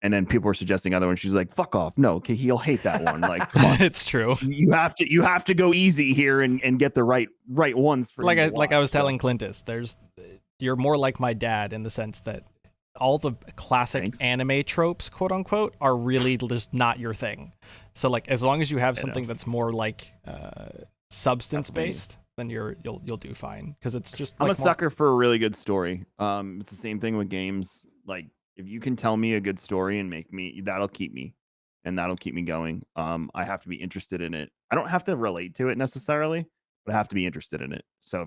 and then people were suggesting other ones. She's like, "Fuck off! No, okay, he'll hate that one." Like, come on, it's true. You have to go easy here and get the right ones for like I was telling Clintus. You're more like my dad in the sense that all the classic anime tropes, quote unquote, are really just not your thing. So like, as long as you have something that's more like substance based, then you'll do fine, because it's just. I'm a sucker for a really good story. It's the same thing with games. Like, if you can tell me a good story and that'll keep me going. I have to be interested in it. I don't have to relate to it necessarily, but I have to be interested in it. So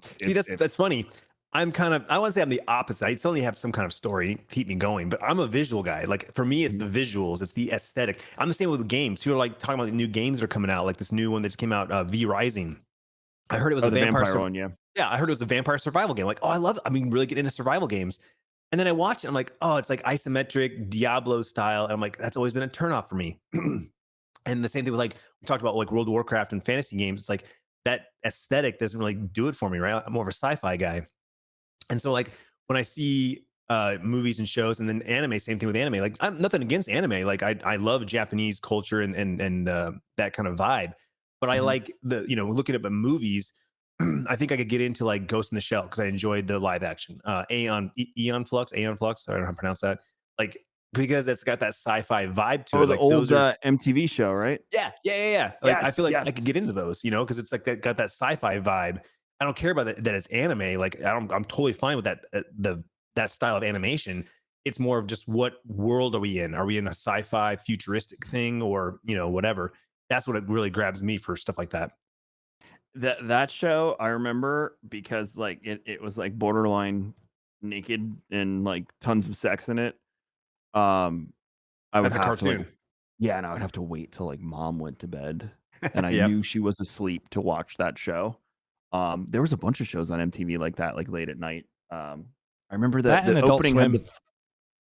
that's funny. I want to say I'm the opposite. I still have some kind of story to keep me going, but I'm a visual guy. Like for me, it's the visuals, it's the aesthetic. I'm the same with games. People are like talking about the new games that are coming out, like this new one that just came out, V Rising. I heard it was a vampire one. Yeah, I heard it was a vampire survival game. Like, oh, I love it. I mean, really get into survival games. And then I watched it. I'm like, oh, it's like isometric Diablo style. And I'm like, that's always been a turnoff for me. And the same thing with like, we talked about like World of Warcraft and fantasy games. It's like that aesthetic doesn't really do it for me, right? I'm more of a sci-fi guy. And so like when I see movies and shows, and then anime, same thing with anime. Like, I'm nothing against anime. Like I love Japanese culture and that kind of vibe. But I like looking at the movies. I think I could get into like Ghost in the Shell because I enjoyed the live action. Aeon Flux. I don't know how to pronounce that. Like because it's got that sci-fi vibe to it. Oh, the Like old those are MTV show, right? yeah. Like I feel like Yes. I could get into those, you know, because it's like that got that sci-fi vibe. I don't care about that it's anime. Like I'm totally fine with that that style of animation. It's more of just what world are we in? Are we in a sci-fi futuristic thing or you know whatever? That's what it really grabs me for stuff like that. That show I remember because like it was like borderline naked and like tons of sex in it. Um, I would As a have to like cartoon. yeah, and I would have to wait till like mom went to bed and I Yep. knew she was asleep to watch that show. There was a bunch of shows on MTV like that, like late at night. I remember That and the Adult opening had Swim.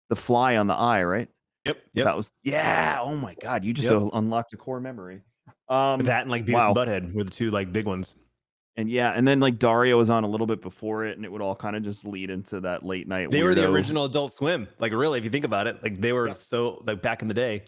the fly on the eye, right? Yep. That was yeah. Oh my god, you just Yep. unlocked a core memory. That and like Beavis and Wow. Butthead were the two like big ones. And yeah, and then like Dario was on a little bit before it, and it would all kind of just lead into that late night. They were the weirdo. original Adult Swim. Like really, if you think about it, like they were Yeah. so like back in the day.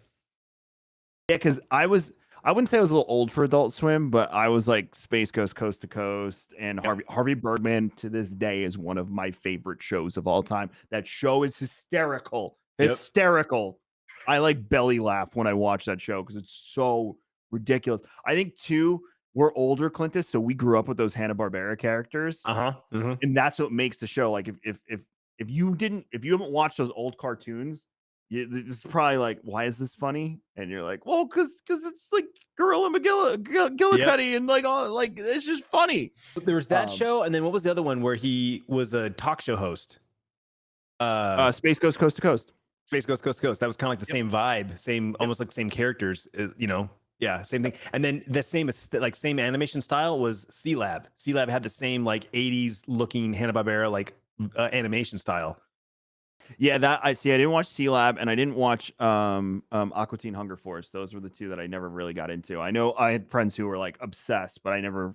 Yeah, because I wouldn't say I was a little old for Adult Swim, but I was like Space Ghost Coast to Coast, and Harvey Birdman to this day is one of my favorite shows of all time. That show is hysterical. Yep. Hysterical. I like belly laugh when I watch that show because it's so ridiculous. I think too, we're older, Clintus, so we grew up with those Hanna-Barbera characters. And that's what makes the show. Like if you haven't watched those old cartoons, this is probably like, why is this funny? And you're like, well, because it's like Gorilla McGillicuddy and like all like it's just funny. There was that show, and then what was the other one where he was a talk show host? Space Ghost Coast to Coast. Space Ghost Coast to Coast. That was kind of like the same vibe, same almost like the same characters, you know. Yeah, same thing. And then the same animation style was C-Lab. C-Lab had the same like 80s looking Hanna-Barbera like animation style. Yeah, that I see. I didn't watch C-Lab and I didn't watch Aqua Teen Hunger Force. Those were the two that I never really got into. I know I had friends who were like obsessed, but I never.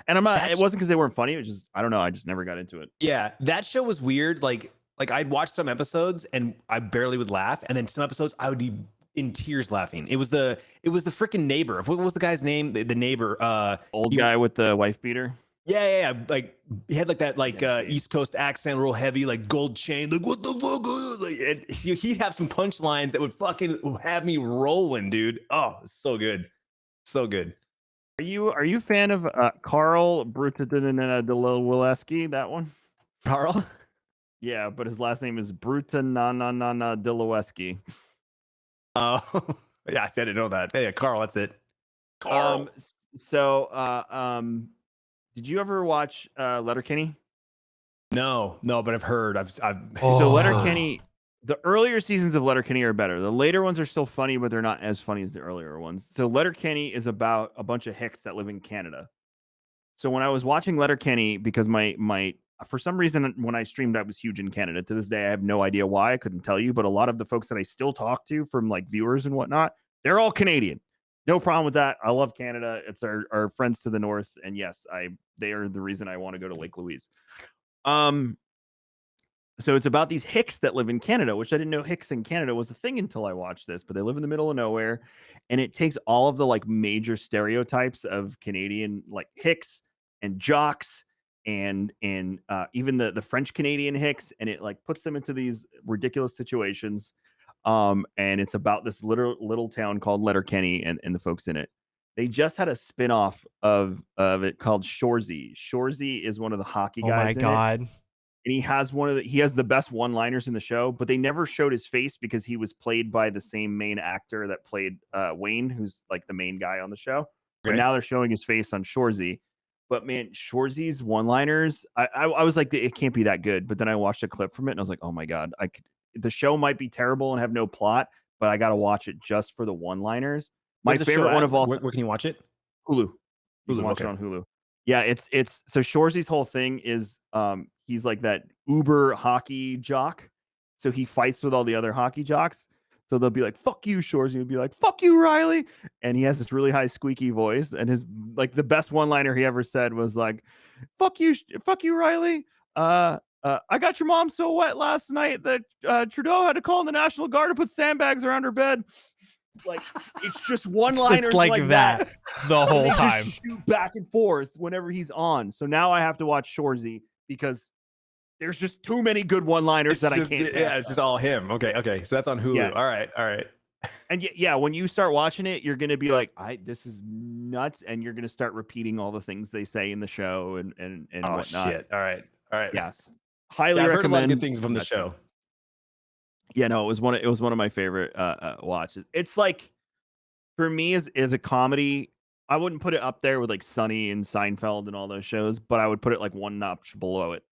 And I'm not. It wasn't because they weren't funny. It was just I don't know. I just never got into it. Yeah, that show was weird. Like I'd watch some episodes and I barely would laugh, and then some episodes I would be in tears laughing. It was the freaking neighbor. What was the guy's name? The neighbor. Old guy with the wife beater. Yeah. Like he had like that like East Coast accent, real heavy, like gold chain. Like what the fuck? Like, and he'd have some punchlines that would fucking have me rolling, dude. Oh, so good, so good. Are you a fan of Carl Brutadilowski? That one, Carl. Yeah, but his last name is Brutanananadilowski. Oh, yeah, I said I didn't know that. Hey, Carl, that's it. Carl. Did you ever watch Letterkenny? No, but I've heard. So Letterkenny, the earlier seasons of Letterkenny are better. The later ones are still funny, but they're not as funny as the earlier ones. So Letterkenny is about a bunch of hicks that live in Canada. So when I was watching Letterkenny, because my for some reason when I streamed, I was huge in Canada. To this day, I have no idea why. I couldn't tell you, but a lot of the folks that I still talk to from like viewers and whatnot, they're all Canadian. No problem with that. I love Canada. It's our friends to the north, and yes, they are the reason I want to go to Lake Louise. So it's about these hicks that live in Canada, which I didn't know hicks in Canada was a thing until I watched this, but they live in the middle of nowhere, and it takes all of the like major stereotypes of Canadian like hicks and jocks and even the French Canadian hicks, and it like puts them into these ridiculous situations. And it's about this little town called Letterkenny and the folks in it. They just had a spin-off of it called Shoresy. Shoresy is one of the hockey guys. Oh my god. And he has the best one-liners in the show, but they never showed his face because he was played by the same main actor that played Wayne, who's like the main guy on the show. But now they're showing his face on Shoresy. But man, Shoresy's one-liners, I was like, it can't be that good. But then I watched a clip from it and I was like, oh my god, the show might be terrible and have no plot, but I got to watch it just for the one-liners. My favorite one of all. Where can you watch it? Hulu. You can watch it on Hulu. Yeah, it's so Shoresy's whole thing is he's like that uber hockey jock. So he fights with all the other hockey jocks. So they'll be like, fuck you, Shoresy. He'll be like, fuck you, Riley. And he has this really high squeaky voice. And his like the best one-liner he ever said was like, fuck you, Riley. I got your mom so wet last night that Trudeau had to call in the National Guard to put sandbags around her bed. Like it's just one-liners it's like that the whole time. Shoot back and forth whenever he's on. So now I have to watch Shoresy because there's just too many good one-liners that I can't. Yeah, it's just all him. Okay. So that's on Hulu. Yeah. All right. And yeah, when you start watching it, you're gonna be like, this is nuts, and you're gonna start repeating all the things they say in the show and whatnot. Shit. All right. Yes, highly I've recommend. heard a lot of good things from the show. Yeah, no, it was one of my favorite watches. It's like, for me, as a comedy, I wouldn't put it up there with like Sunny and Seinfeld and all those shows, but I would put it like one notch below it.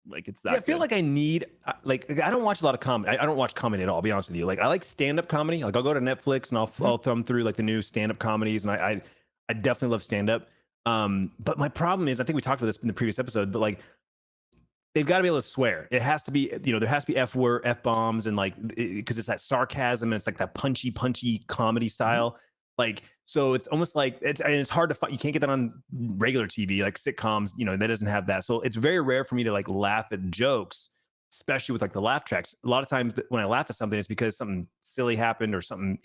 Like, it's that. I feel like I need like I don't watch a lot of comedy. I don't watch comedy at all. I'll be honest with you. Like, I like stand-up comedy. Like, I'll go to Netflix and I'll thumb through like the new stand-up comedies, and I definitely love stand-up. But my problem is, I think we talked about this in the previous episode, but like, they've got to be able to swear. It has to be, there has to be F bombs, and like, because it's that sarcasm and it's like that punchy comedy style. Like, so it's almost like it's hard to find. You can't get that on regular TV, like sitcoms, that doesn't have that. So it's very rare for me to like laugh at jokes, especially with like the laugh tracks. A lot of times when I laugh at something, it's because something silly happened or something,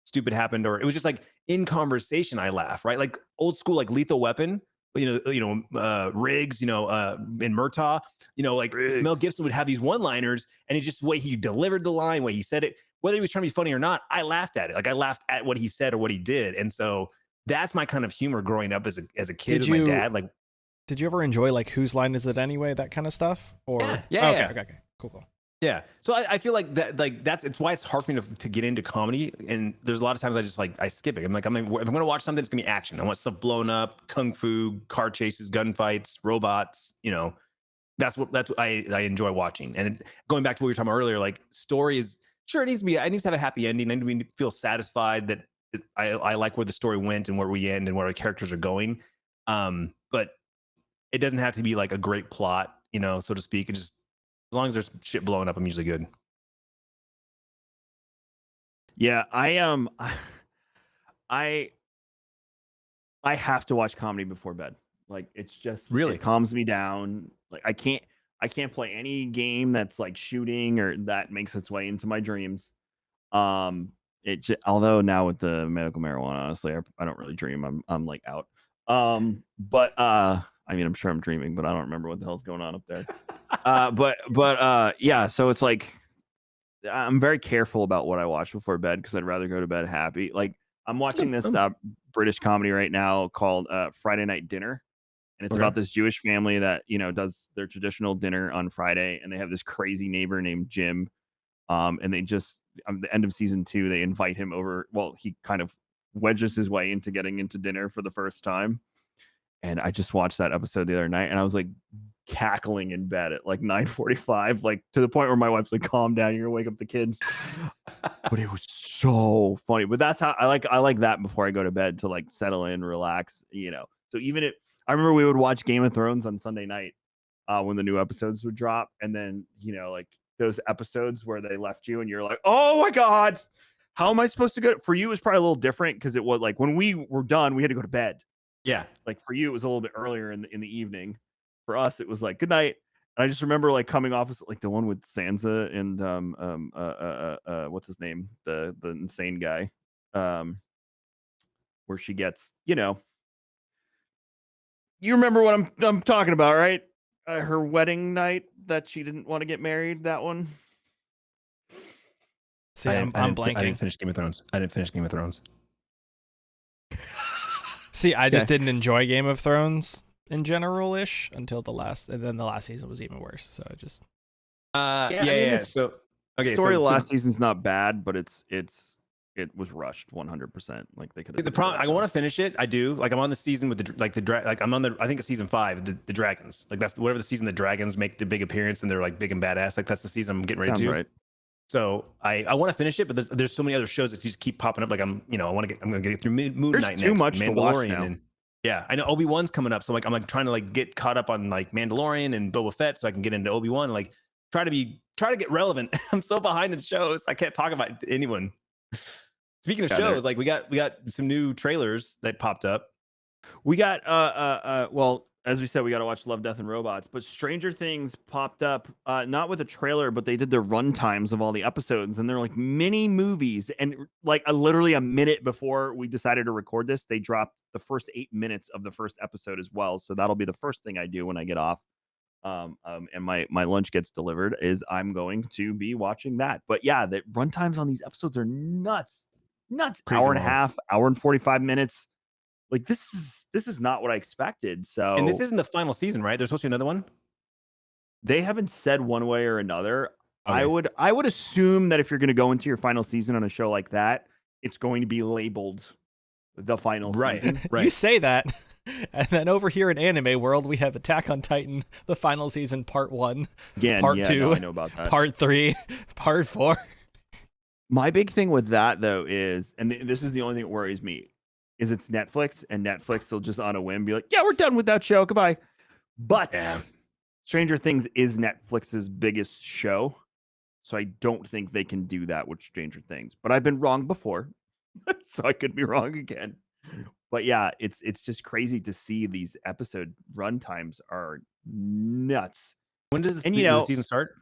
stupid happened, or it was just like in conversation, I laugh, right? Like old school, like Lethal Weapon, Riggs, in Murtaugh, like Riggs. Mel Gibson would have these one-liners, and it's just the way he delivered the line, way he said it, whether he was trying to be funny or not, I laughed at it. Like, I laughed at what he said or what he did. And so that's my kind of humor growing up as a kid with my dad. Like, did you ever enjoy like Whose Line Is It Anyway? That kind of stuff? Or yeah. Okay. Cool. Yeah. So I feel like that, like, it's why it's hard for me to get into comedy. And there's a lot of times I just like, I skip it. I'm like, if I'm going to watch something, it's gonna be action. I want stuff blown up, kung fu, car chases, gunfights, robots, that's what I enjoy watching. And going back to what we were talking about earlier, like, story is, sure, it needs to have a happy ending. I need to feel satisfied that I like where the story went and where we end and where our characters are going. But it doesn't have to be like a great plot, so to speak. It just, as long as there's shit blowing up, I'm usually good. Yeah, I have to watch comedy before bed. Like, it's just really, it calms me down. Like, I can't play any game that's like shooting or that makes its way into my dreams. Although now with the medical marijuana, honestly, I don't really dream. I'm like out. But I mean, I'm sure I'm dreaming, but I don't remember what the hell's going on up there. Yeah, so it's like, I'm very careful about what I watch before bed because I'd rather go to bed happy. Like, I'm watching this British comedy right now called Friday Night Dinner. And it's about this Jewish family that, does their traditional dinner on Friday. And they have this crazy neighbor named Jim. And they just, at the end of season 2, they invite him over. Well, he kind of wedges his way into getting into dinner for the first time. And I just watched that episode the other night, and I was like cackling in bed at like 9:45, like to the point where my wife's like, calm down, you're gonna wake up the kids. But it was so funny. But that's how I like that before I go to bed, to like settle in, relax, So even if I remember we would watch Game of Thrones on Sunday night when the new episodes would drop, and then like those episodes where they left you and you're like, oh my god, how am I supposed to go? For you, it was probably a little different because it was like when we were done, we had to go to bed. Yeah. Like, for you, it was a little bit earlier in the evening. For us, it was like good night. And I just remember like coming off as like the one with Sansa and what's his name, the insane guy, where she gets, you remember what I'm talking about, right? Her wedding night that she didn't want to get married. That one. See, I'm blanking. I didn't finish Game of Thrones. See, I just didn't enjoy Game of Thrones in general-ish until the last season was even worse. So I just So story of the last season's not bad, but it was rushed 100%. Like, they could have. The problem, I want to finish it. I do. Like, I'm on the season with I'm on I think it's season 5, the dragons. Like, that's whatever the season the dragons make the big appearance and they're like big and badass. Like, that's the season I'm getting ready to do. Right. So I want to finish it, but there's so many other shows that just keep popping up. Like, I'm gonna get through Moon Knight next. Too much to watch now. And I know Obi-Wan's coming up, so like I'm trying to like get caught up on like Mandalorian and Boba Fett so I can get into Obi-Wan. Like, try to get relevant. I'm so behind in shows, I can't talk about it to anyone. Speaking of shows, like we got some new trailers that popped up. We got well, as we said, we got to watch Love, Death, and Robots. But Stranger Things popped up, not with a trailer, but they did the run times of all the episodes, and they're like mini movies. And like literally a minute before we decided to record this, they dropped the first 8 minutes of the first episode as well. So that'll be the first thing I do when I get off. and my lunch gets delivered, is I'm going to be watching that. But yeah, the runtimes on these episodes are nuts. Crazy hour and a long. half, hour and 45 minutes. Like this is not what I expected. So And this isn't the final season, right? There's supposed to be another one. they haven't said one way or another. Okay. I would assume that if you're going to go into your final season on a show like that, it's going to be labeled the final season. Right. You say that, and then over here in anime world, we have Attack on Titan, the final season, part 1, Again, part yeah, 2, no, I know about that. part 3, part 4. My big thing with that though is, and this is the only thing that worries me, is it's Netflix, and Netflix will just on a whim be like, yeah, we're done with that show, goodbye. But Yeah. Stranger Things is Netflix's biggest show, so I don't think they can do that with Stranger Things. But I've been wrong before, so I could be wrong again. But yeah, it's just crazy to see these episode run times are nuts. When does And the season start?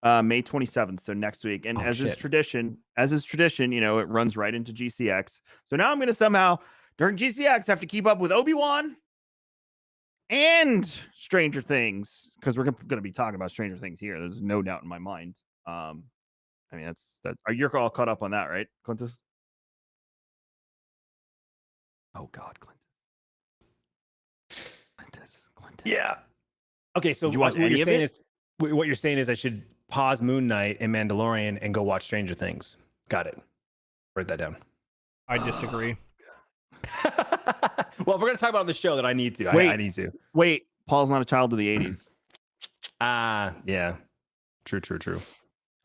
May 27th, so next week. And as is tradition, it runs right into GCX. So now I'm going to somehow, during GCX, have to keep up with Obi-Wan and Stranger Things, because we're going to be talking about Stranger Things here. There's no doubt in my mind. I mean, that's you're all caught up on that, right, Clintus? Oh God, Clintus. Yeah. Okay, so Did you watch any of it? What you're saying is I should pause Moon Knight and Mandalorian and go watch Stranger Things. Got it. Write that down. I disagree. Well, if we're gonna talk about the show, that I need to. Wait. I need to. Wait, Paul's not a child of the 80s. Yeah. True.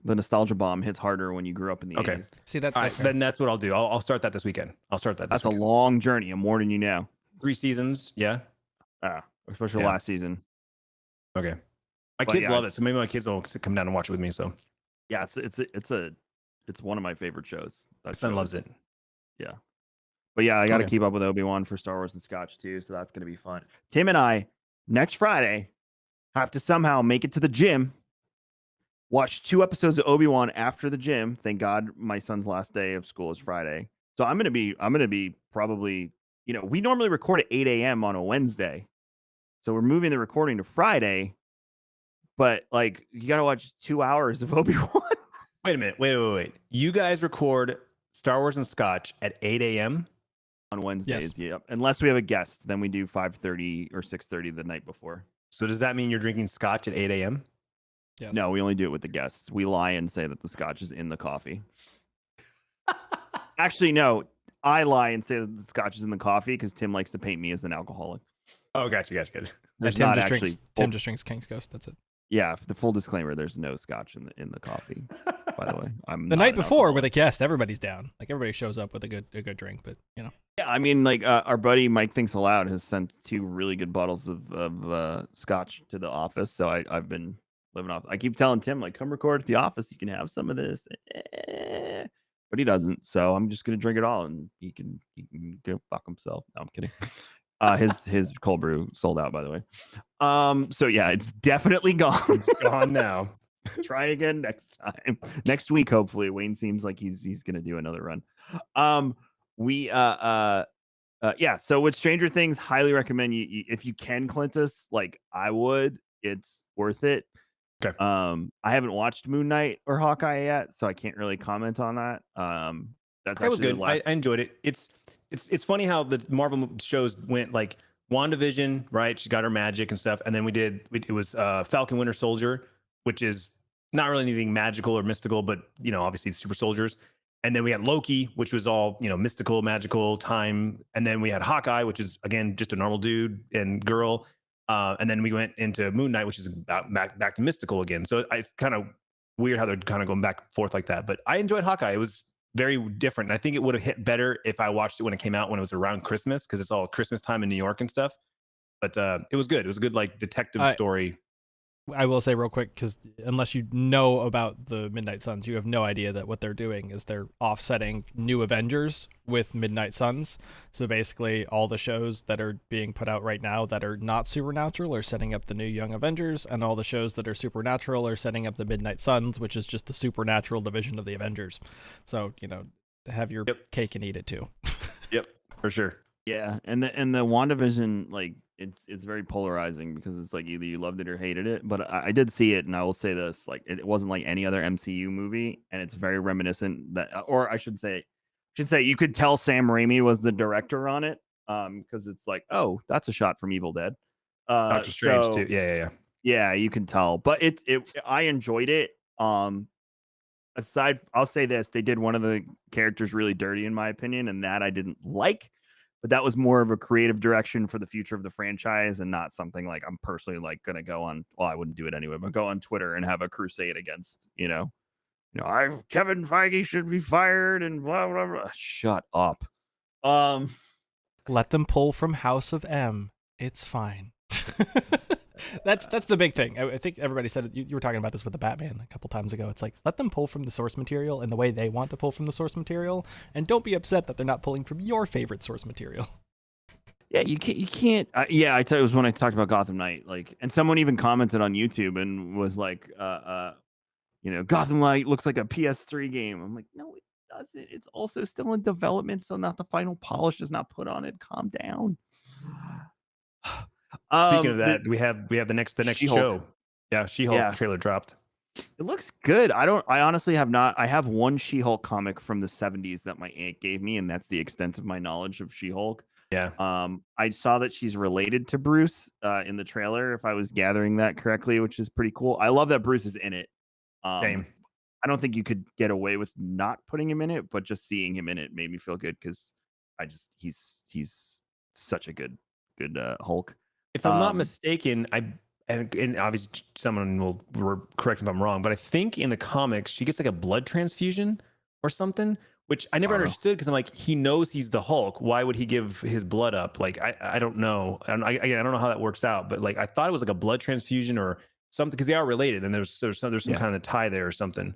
The nostalgia bomb hits harder when you grew up in the 80s. See that? All right, then that's what I'll do. I'll start that this weekend. That's a long journey. I'm warning you now. 3 seasons. Yeah. Especially last season. Okay. My kids love it, so maybe my kids will come down and watch it with me. So yeah, it's one of my favorite shows. My son loves it. Yeah. But yeah, I got to keep up with Obi-Wan for Star Wars and Scotch too, so that's going to be fun. Tim and I, next Friday, have to somehow make it to the gym, watch 2 episodes of Obi-Wan after the gym. Thank God my son's last day of school is Friday. So I'm going to be probably, we normally record at 8 a.m. on a Wednesday. So we're moving the recording to Friday, but like you got to watch 2 hours of Obi-Wan. Wait a minute. Wait. You guys record Star Wars and Scotch at 8 a.m. on Wednesdays. Yes. Yep. Unless we have a guest, then we do 5:30 or 6:30 the night before. So does that mean you're drinking Scotch at 8 a.m.? Yes. No, we only do it with the guests. We lie and say that the Scotch is in the coffee. Actually, no. I lie and say that the Scotch is in the coffee because Tim likes to paint me as an alcoholic. Oh, gotcha. Tim just drinks King's Ghost. That's it. Yeah, the full disclaimer: there's no Scotch in the coffee. By the way, I'm the night before with a guest. Everybody's down. Like everybody shows up with a good drink, but Yeah, I mean, like our buddy Mike Thinks Aloud has sent 2 really good bottles of Scotch to the office, so I've been living off. I keep telling Tim, like, come record at the office. You can have some of this, but he doesn't. So I'm just gonna drink it all, and he can go fuck himself. No, I'm kidding. His cold brew sold out, by the way. So yeah, it's definitely gone. It's gone now. Try again next time. Next week, hopefully. Wayne seems like he's gonna do another run. So with Stranger Things, highly recommend you if you can, Clintus. Like I would, it's worth it. Okay. I haven't watched Moon Knight or Hawkeye yet, so I can't really comment on that. That was good. I enjoyed it. It's funny how the Marvel shows went, like WandaVision, right? She got her magic and stuff, and then it was Falcon Winter Soldier, which is not really anything magical or mystical, but obviously super soldiers. And then we had Loki, which was all mystical, magical, time. And then we had Hawkeye, which is again just a normal dude and girl. And then we went into Moon Knight, which is about back to mystical again. So it's kind of weird how they're kind of going back and forth like that. But I enjoyed Hawkeye. It was very different. And I think it would have hit better if I watched it when it came out, when it was around Christmas, because it's all Christmas time in New York and stuff. But it was good. It was a good like detective story. I will say real quick, because unless you know about the Midnight Suns, you have no idea that what they're doing is they're offsetting New Avengers with Midnight Suns. So basically all the shows that are being put out right now that are not supernatural are setting up the new Young Avengers, and all the shows that are supernatural are setting up the Midnight Suns, which is just the supernatural division of the Avengers. So, have your cake and eat it too. Yep, for sure. Yeah, and the WandaVision, like it's very polarizing because it's like either you loved it or hated it. But I did see it, and I will say this: like it wasn't like any other MCU movie, and it's very reminiscent that, or I should say, you could tell Sam Raimi was the director on it, because it's like, oh, that's a shot from Evil Dead. Doctor Strange too. Yeah, you can tell. But I enjoyed it. I'll say this: they did one of the characters really dirty, in my opinion, and that I didn't like. But that was more of a creative direction for the future of the franchise, and not something like I'm personally like going to go on. Well, I wouldn't do it anyway, but go on Twitter and have a crusade against. Kevin Feige should be fired and blah blah blah. Shut up. Let them pull from House of M. It's fine. That's the big thing. I think everybody said it. You were talking about this with the Batman a couple times ago. It's like, let them pull from the source material in the way they want to pull from the source material, and don't be upset that they're not pulling from your favorite source material. Yeah, you can't. I tell you, it was when I talked about Gotham Knight, like, and someone even commented on YouTube and was like, Gotham Knight looks like a PS3 game. I'm like, no, it doesn't. It's also still in development, so not the final polish is not put on it. Calm down. Speaking of that, we have the next She-Hulk. show. Yeah, She-Hulk trailer dropped. It looks good. I honestly have not. I have one She-Hulk comic from the 70s that my aunt gave me, and that's the extent of my knowledge of She-Hulk. Yeah. I saw that she's related to Bruce in the trailer, if I was gathering that correctly, which is pretty cool. I love that Bruce is in it. Same. I don't think you could get away with not putting him in it, but just seeing him in it made me feel good because he's such a good Hulk. If I'm not mistaken, and obviously someone will correct me if I'm wrong, but I think in the comics she gets like a blood transfusion or something, which I never understood because I'm like, he knows he's the Hulk. Why would he give his blood up? Like I don't know. I don't know how that works out, but like I thought it was like a blood transfusion or something because they are related and there's some kind of tie there or something.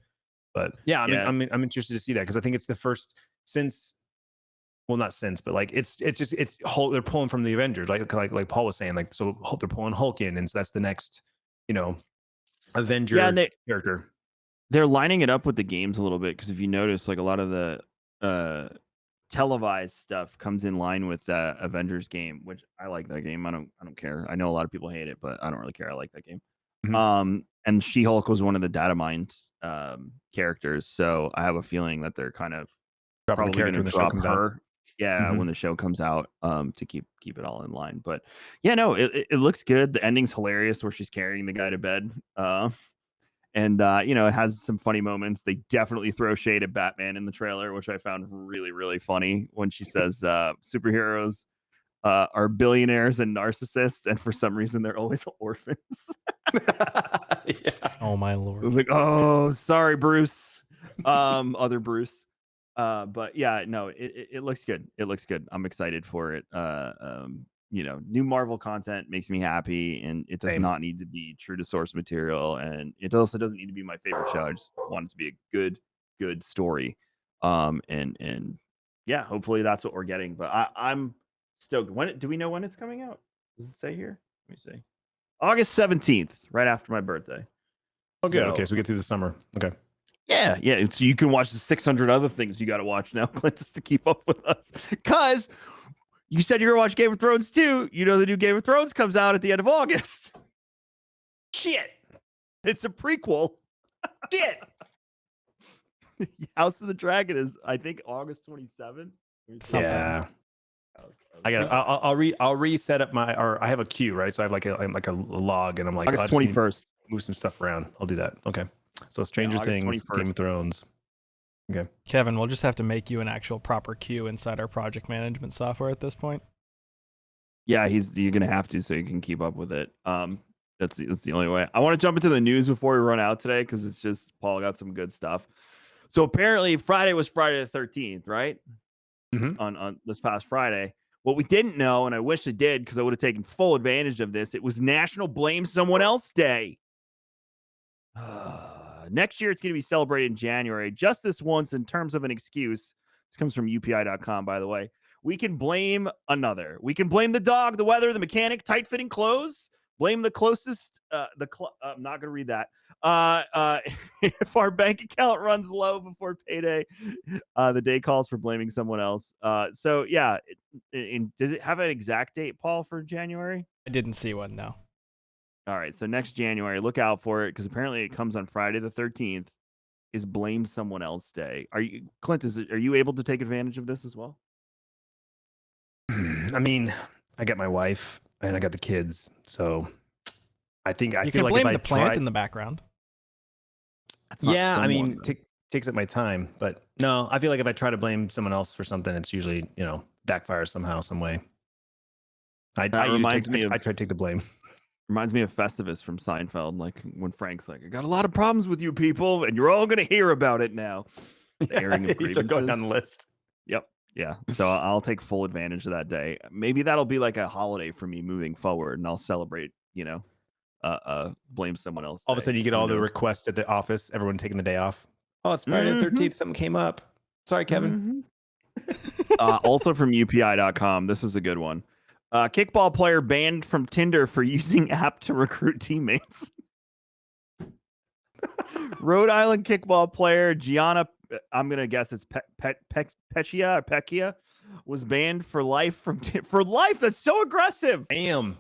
But yeah, I'm interested to see that because I think it's the first since. Well, not since, but like it's Hulk. They're pulling from the Avengers, like Paul was saying, like so they're pulling Hulk in, and so that's the next, Avenger character. They're lining it up with the games a little bit because if you notice, like a lot of the televised stuff comes in line with the Avengers game, which I like that game. I don't care. I know a lot of people hate it, but I don't really care. I like that game. Mm-hmm. And She-Hulk was one of the data mined characters, so I have a feeling that they're kind of probably going to drop her. Yeah, when the show comes out, to keep it all in line. But yeah, no, it looks good. The ending's hilarious where she's carrying the guy to bed. And it has some funny moments. They definitely throw shade at Batman in the trailer, which I found really, really funny when she says superheroes are billionaires and narcissists, and for some reason they're always orphans. Yeah. Oh my lord. I was like, oh, sorry, Bruce. Other Bruce. But yeah, no, it looks good. It looks good. I'm excited for it. New Marvel content makes me happy, and it does not need to be true to source material, and it also doesn't need to be my favorite show. I just want it to be a good story. And yeah, hopefully that's what we're getting. But I'm stoked. Do we know when it's coming out? Does it say here? Let me see. August 17th, right after my birthday. Oh, good. Okay, so we get through the summer. Okay. Yeah. So you can watch the 600 other things you got to watch now, Clintus, to keep up with us. Because you said you're going to watch Game of Thrones too. You know the new Game of Thrones comes out at the end of August. Shit. It's a prequel. Shit. House of the Dragon is, I think, August 27th. Yeah. I'll reset up I have a queue, right? So I have like a log, and I'm like, August 21st. Move some stuff around. I'll do that. Okay. So Stranger Things, 21st. Game of Thrones. Okay. Kevin, we'll just have to make you an actual proper queue inside our project management software at this point. Yeah, you're gonna have to so you can keep up with it. That's the only way. I want to jump into the news before we run out today because it's just Paul got some good stuff. So apparently Friday was Friday the 13th, right? Mm-hmm. On this past Friday. What we didn't know, and I wish it did because I would have taken full advantage of this, it was National Blame Someone Else Day. Next year, it's going to be celebrated in January. Just this once, in terms of an excuse, this comes from UPI.com, by the way. We can blame another. We can blame the dog, the weather, the mechanic, tight-fitting clothes. Blame the closest. I'm not gonna read that. If our bank account runs low before payday, the day calls for blaming someone else. So yeah, does it have an exact date, Paul, for January? I didn't see one. No. All right, so next January, look out for it because apparently it comes on Friday the 13th. Is Blame Someone Else Day? Are you, Clintus? Are you able to take advantage of this as well? I mean, I got my wife and I got the kids, so I think I you feel can like blame if the I plant tried, in the background. yeah, I mean, someone, takes up my time, but no, I feel like if I try to blame someone else for something, it's usually backfires somehow, some way. I try to take the blame. Reminds me of Festivus from Seinfeld, like when Frank's like, "I got a lot of problems with you people, and you're all gonna hear about it now." The airing of You start going down grievances. the list. Yep. Yeah. So I'll take full advantage of that day. Maybe that'll be like a holiday for me moving forward, and I'll celebrate. Blame Someone Else All of a day. sudden, you get Who all the knows? requests at the office. Everyone taking the day off. Oh, it's Friday the 13th. Something came up. Sorry, Kevin. Also from UPI.com. This is a good one. Kickball player banned from Tinder for using app to recruit teammates. Rhode Island kickball player Gianna, I'm gonna guess it's Pecchia, was banned for life for life. That's so aggressive. Damn.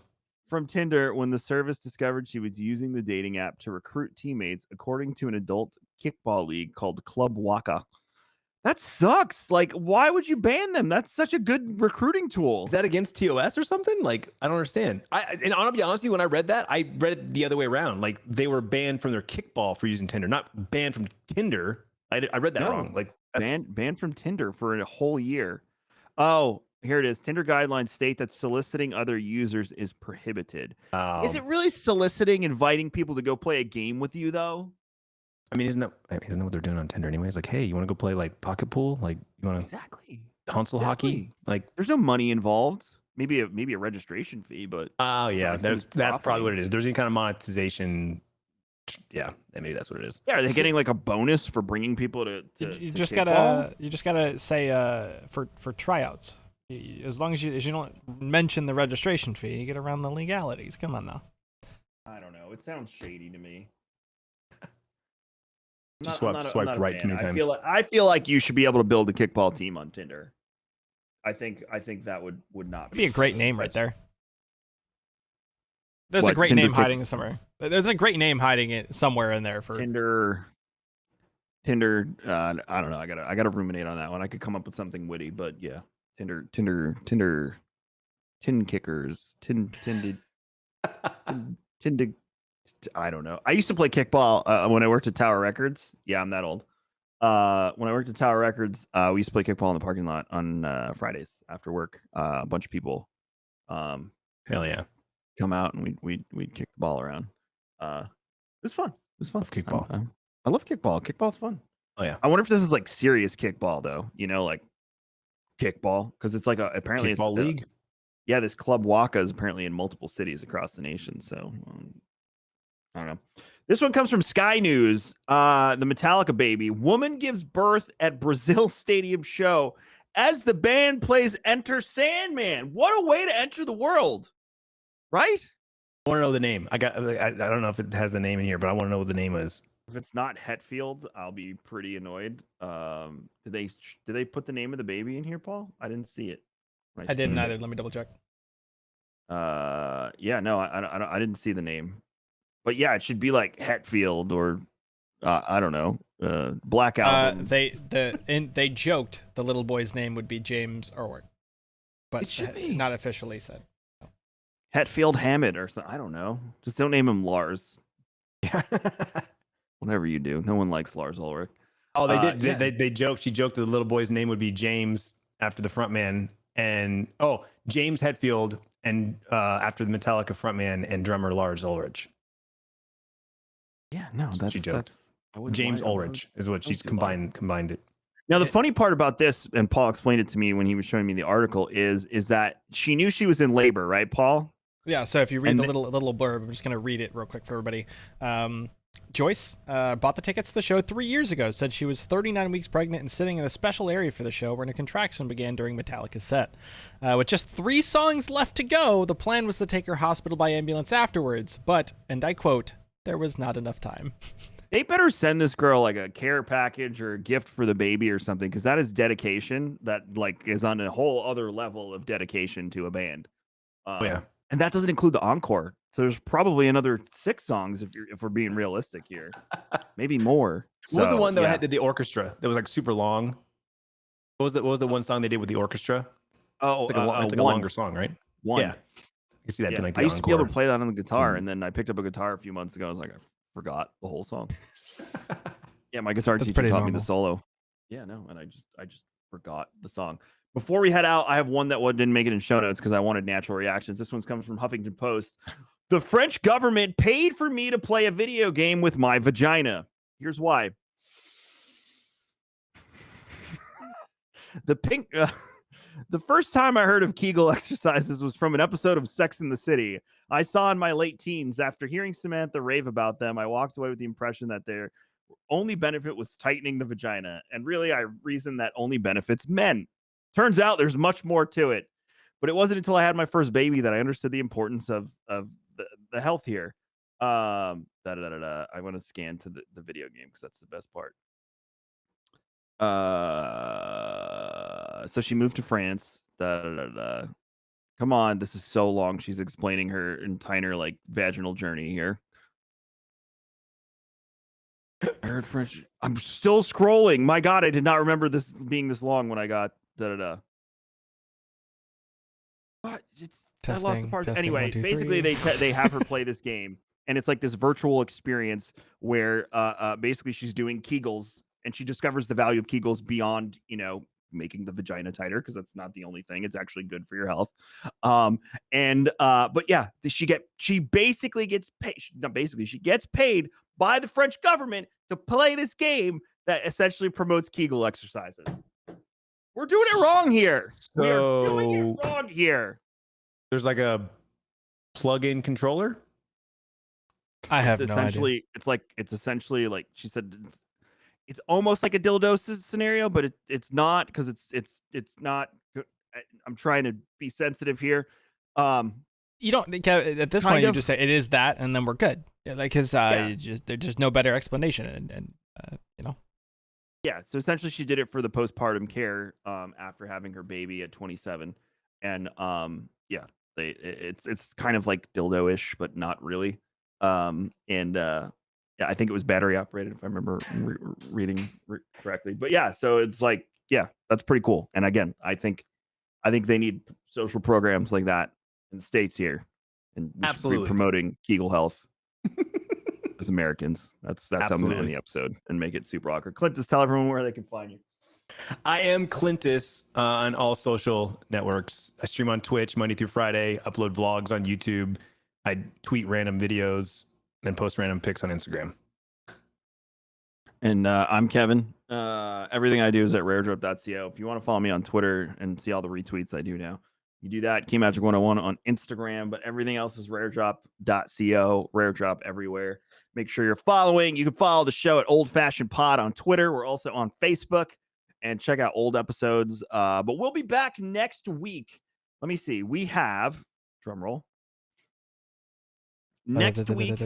From Tinder when the service discovered she was using the dating app to recruit teammates, according to an adult kickball league called Club Waka. That sucks. Like, why would you ban them? That's such a good recruiting tool. Is that against TOS or something? Like, I don't understand. And I'll be honest with you, when I read that, I read it the other way around. Like, they were banned from their kickball for using Tinder, not banned from Tinder. I read that wrong. Like, banned from Tinder for a whole year. Oh, here it is. Tinder guidelines state that soliciting other users is prohibited. Is it really soliciting, inviting people to go play a game with you, though? I mean, isn't that what they're doing on Tinder anyways? Like, hey, you want to go play like pocket pool? Like, you want to console hockey? Like, there's no money involved. Maybe a registration fee, but oh yeah, that's probably what it is. If there's any kind of monetization, yeah, maybe that's what it is. Yeah, are they getting like a bonus for bringing people to you just gotta say for tryouts. As long as you don't mention the registration fee, you get around the legalities. Come on now. I don't know. It sounds shady to me. Just swiped right too many times. I feel like you should be able to build a kickball team on Tinder. I think that would not be a great name right there. There's a great Tinder name hiding somewhere. There's a great name hiding it somewhere in there for Tinder. I don't know. I gotta ruminate on that one. I could come up with something witty, but yeah, Tinder, tin kickers, tinted. I don't know. I used to play kickball when I worked at Tower Records. Yeah, I'm that old. When I worked at Tower Records, we used to play kickball in the parking lot on Fridays after work. A bunch of people, hell yeah, come out and we'd kick the ball around. It was fun. It was fun. Love kickball. I love kickball. Kickball's fun. Oh yeah. I wonder if this is like serious kickball though. Like kickball, because it's like apparently kickball league. Yeah, this Club Waka is apparently in multiple cities across the nation. So I don't know. This one comes from Sky News. The Metallica Baby. Woman gives birth at Brazil Stadium show as the band plays Enter Sandman. What a way to enter the world. Right? I want to know the name. I don't know if it has the name in here, but I want to know what the name is. If it's not Hetfield, I'll be pretty annoyed. Did they put the name of the baby in here, Paul? I didn't see it. I didn't either. Let me double check. Yeah, no, I didn't see the name. But yeah, it should be like Hetfield or I don't know, Black Album. They joked the little boy's name would be James Irwin, but it should be not officially said. No. Hetfield Hammett or something. I don't know. Just don't name him Lars. Yeah. Whatever you do, no one likes Lars Ulrich. Oh, they did. Yeah. They joked. She joked that the little boy's name would be James after the frontman, and James Hetfield, and after the Metallica frontman and drummer Lars Ulrich. Yeah, no, she joked. James Ulrich is what she's combined it. Now the funny part about this, and Paul explained it to me when he was showing me the article, is that she knew she was in labor, right, Paul? Yeah. So if you read the little blurb, I'm just gonna read it real quick for everybody. Joyce bought the tickets to the show 3 years ago, said she was 39 weeks pregnant and sitting in a special area for the show when a contraction began during Metallica's set. With just 3 songs left to go, the plan was to take her hospital by ambulance afterwards, but, and I quote, there was not enough time. They better send this girl like a care package or a gift for the baby or something, because that is dedication that like is on a whole other level of dedication to a band. Yeah. And that doesn't include the encore. So there's probably another 6 songs if we're being realistic here, maybe more. What was the one that had the orchestra that was like super long? What was the one song they did with the orchestra? Oh, it's like a longer song, right? One. Yeah, I can see that being like the I used to be able to encore. play that on the guitar, and then I picked up a guitar a few months ago. I was like, I forgot the whole song. Yeah, my guitar teacher taught me the solo. Yeah, no, and I just forgot the song. Before we head out, I have one that didn't make it in show notes because I wanted natural reactions. This one's comes from Huffington Post. The French government paid for me to play a video game with my vagina. Here's why. The first time I heard of Keigle exercises was from an episode of Sex and the City. I saw in my late teens. After hearing Samantha rave about them, I walked away with the impression that their only benefit was tightening the vagina. And really, I reasoned that only benefits men. Turns out there's much more to it. But it wasn't until I had my first baby that I understood the importance of the health here. I want to scan to the video game because that's the best part. So she moved to France. Come on, this is so long. She's explaining her entire like vaginal journey here. I heard French. I'm still scrolling. My God, I did not remember this being this long when I got What? I lost the part. Anyway, 1, 2, basically they have her play this game, and it's like this virtual experience where basically she's doing Kegels, and she discovers the value of Kegels beyond making the vagina tighter, because that's not the only thing. It's actually good for your health. But yeah, she basically gets paid. She gets paid by the French government to play this game that essentially promotes Kegel exercises. We're doing it wrong here. We're doing it wrong here. There's like a plug-in controller. I have no idea. It's essentially like she said. It's almost like a dildo scenario, but it's not, because it's not. I'm trying to be sensitive here. You don't at this point. You just say it is that, and then we're good. Because there's just no better explanation, and Yeah, so essentially she did it for the postpartum care after having her baby at 27, and it's kind of like dildo-ish, but not really. Yeah, I think it was battery operated, if I remember reading correctly. But yeah, so it's like, yeah, that's pretty cool. And again, I think they need social programs like that in the States here, and we absolutely should be promoting Kegel health as Americans. That's how I'm going to end the episode and make it super awkward. Clintus, tell everyone where they can find you. I am Clintus on all social networks. I stream on Twitch Monday through Friday, upload vlogs on YouTube. I tweet random videos and post random pics on Instagram. And I'm Kevin. Everything I do is at raredrop.co. If you want to follow me on Twitter and see all the retweets I do now, you do that. KeyMagic101 on Instagram, but everything else is raredrop.co. Raredrop everywhere. Make sure you're following. You can follow the show at Old Fashioned Pod on Twitter. We're also on Facebook, and check out old episodes. But we'll be back next week. Let me see. We have, drum roll. Next week,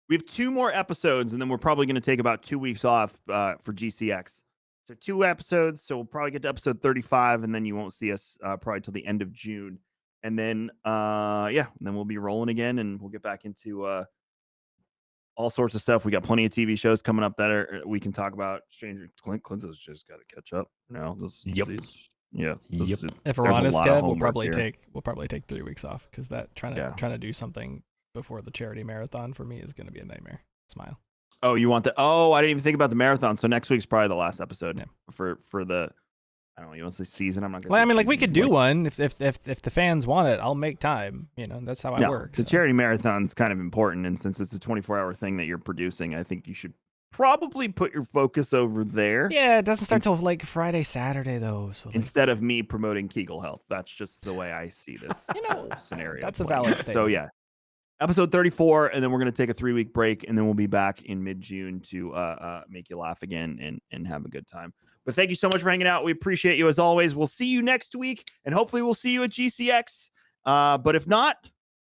we have 2 more episodes, and then we're probably going to take about 2 weeks off for GCX. So 2 episodes. So we'll probably get to episode 35, and then you won't see us probably till the end of June. And then, and then we'll be rolling again, and we'll get back into all sorts of stuff. We got plenty of TV shows coming up that we can talk about. Clinton's just got to catch up now. If we're honest, Kev, we'll probably take 3 weeks off, because that trying to do something before the charity marathon for me is going to be a nightmare. Smile. Oh, you want the? Oh, I didn't even think about the marathon. So next week's probably the last episode for the. I don't know. You want to say season? I'm not gonna. Well, I mean, like we could do one if the fans want it. I'll make time. That's how I work. The charity marathon's kind of important, and since it's a 24-hour thing that you're producing, I think you should probably put your focus over there. Yeah, it doesn't start till like Friday, Saturday though. So instead of me promoting Kegel health, that's just the way I see this scenario. That's a valid statement. So yeah. episode 34, and then we're going to take a 3-week break, and then we'll be back in mid-June to make you laugh again and have a good time. But thank you so much for hanging out. We appreciate you as always. We'll see you next week, and hopefully we'll see you at GCX. But if not,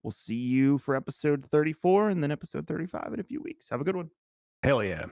we'll see you for episode 34 and then episode 35 in a few weeks. Have a good one. Hell yeah.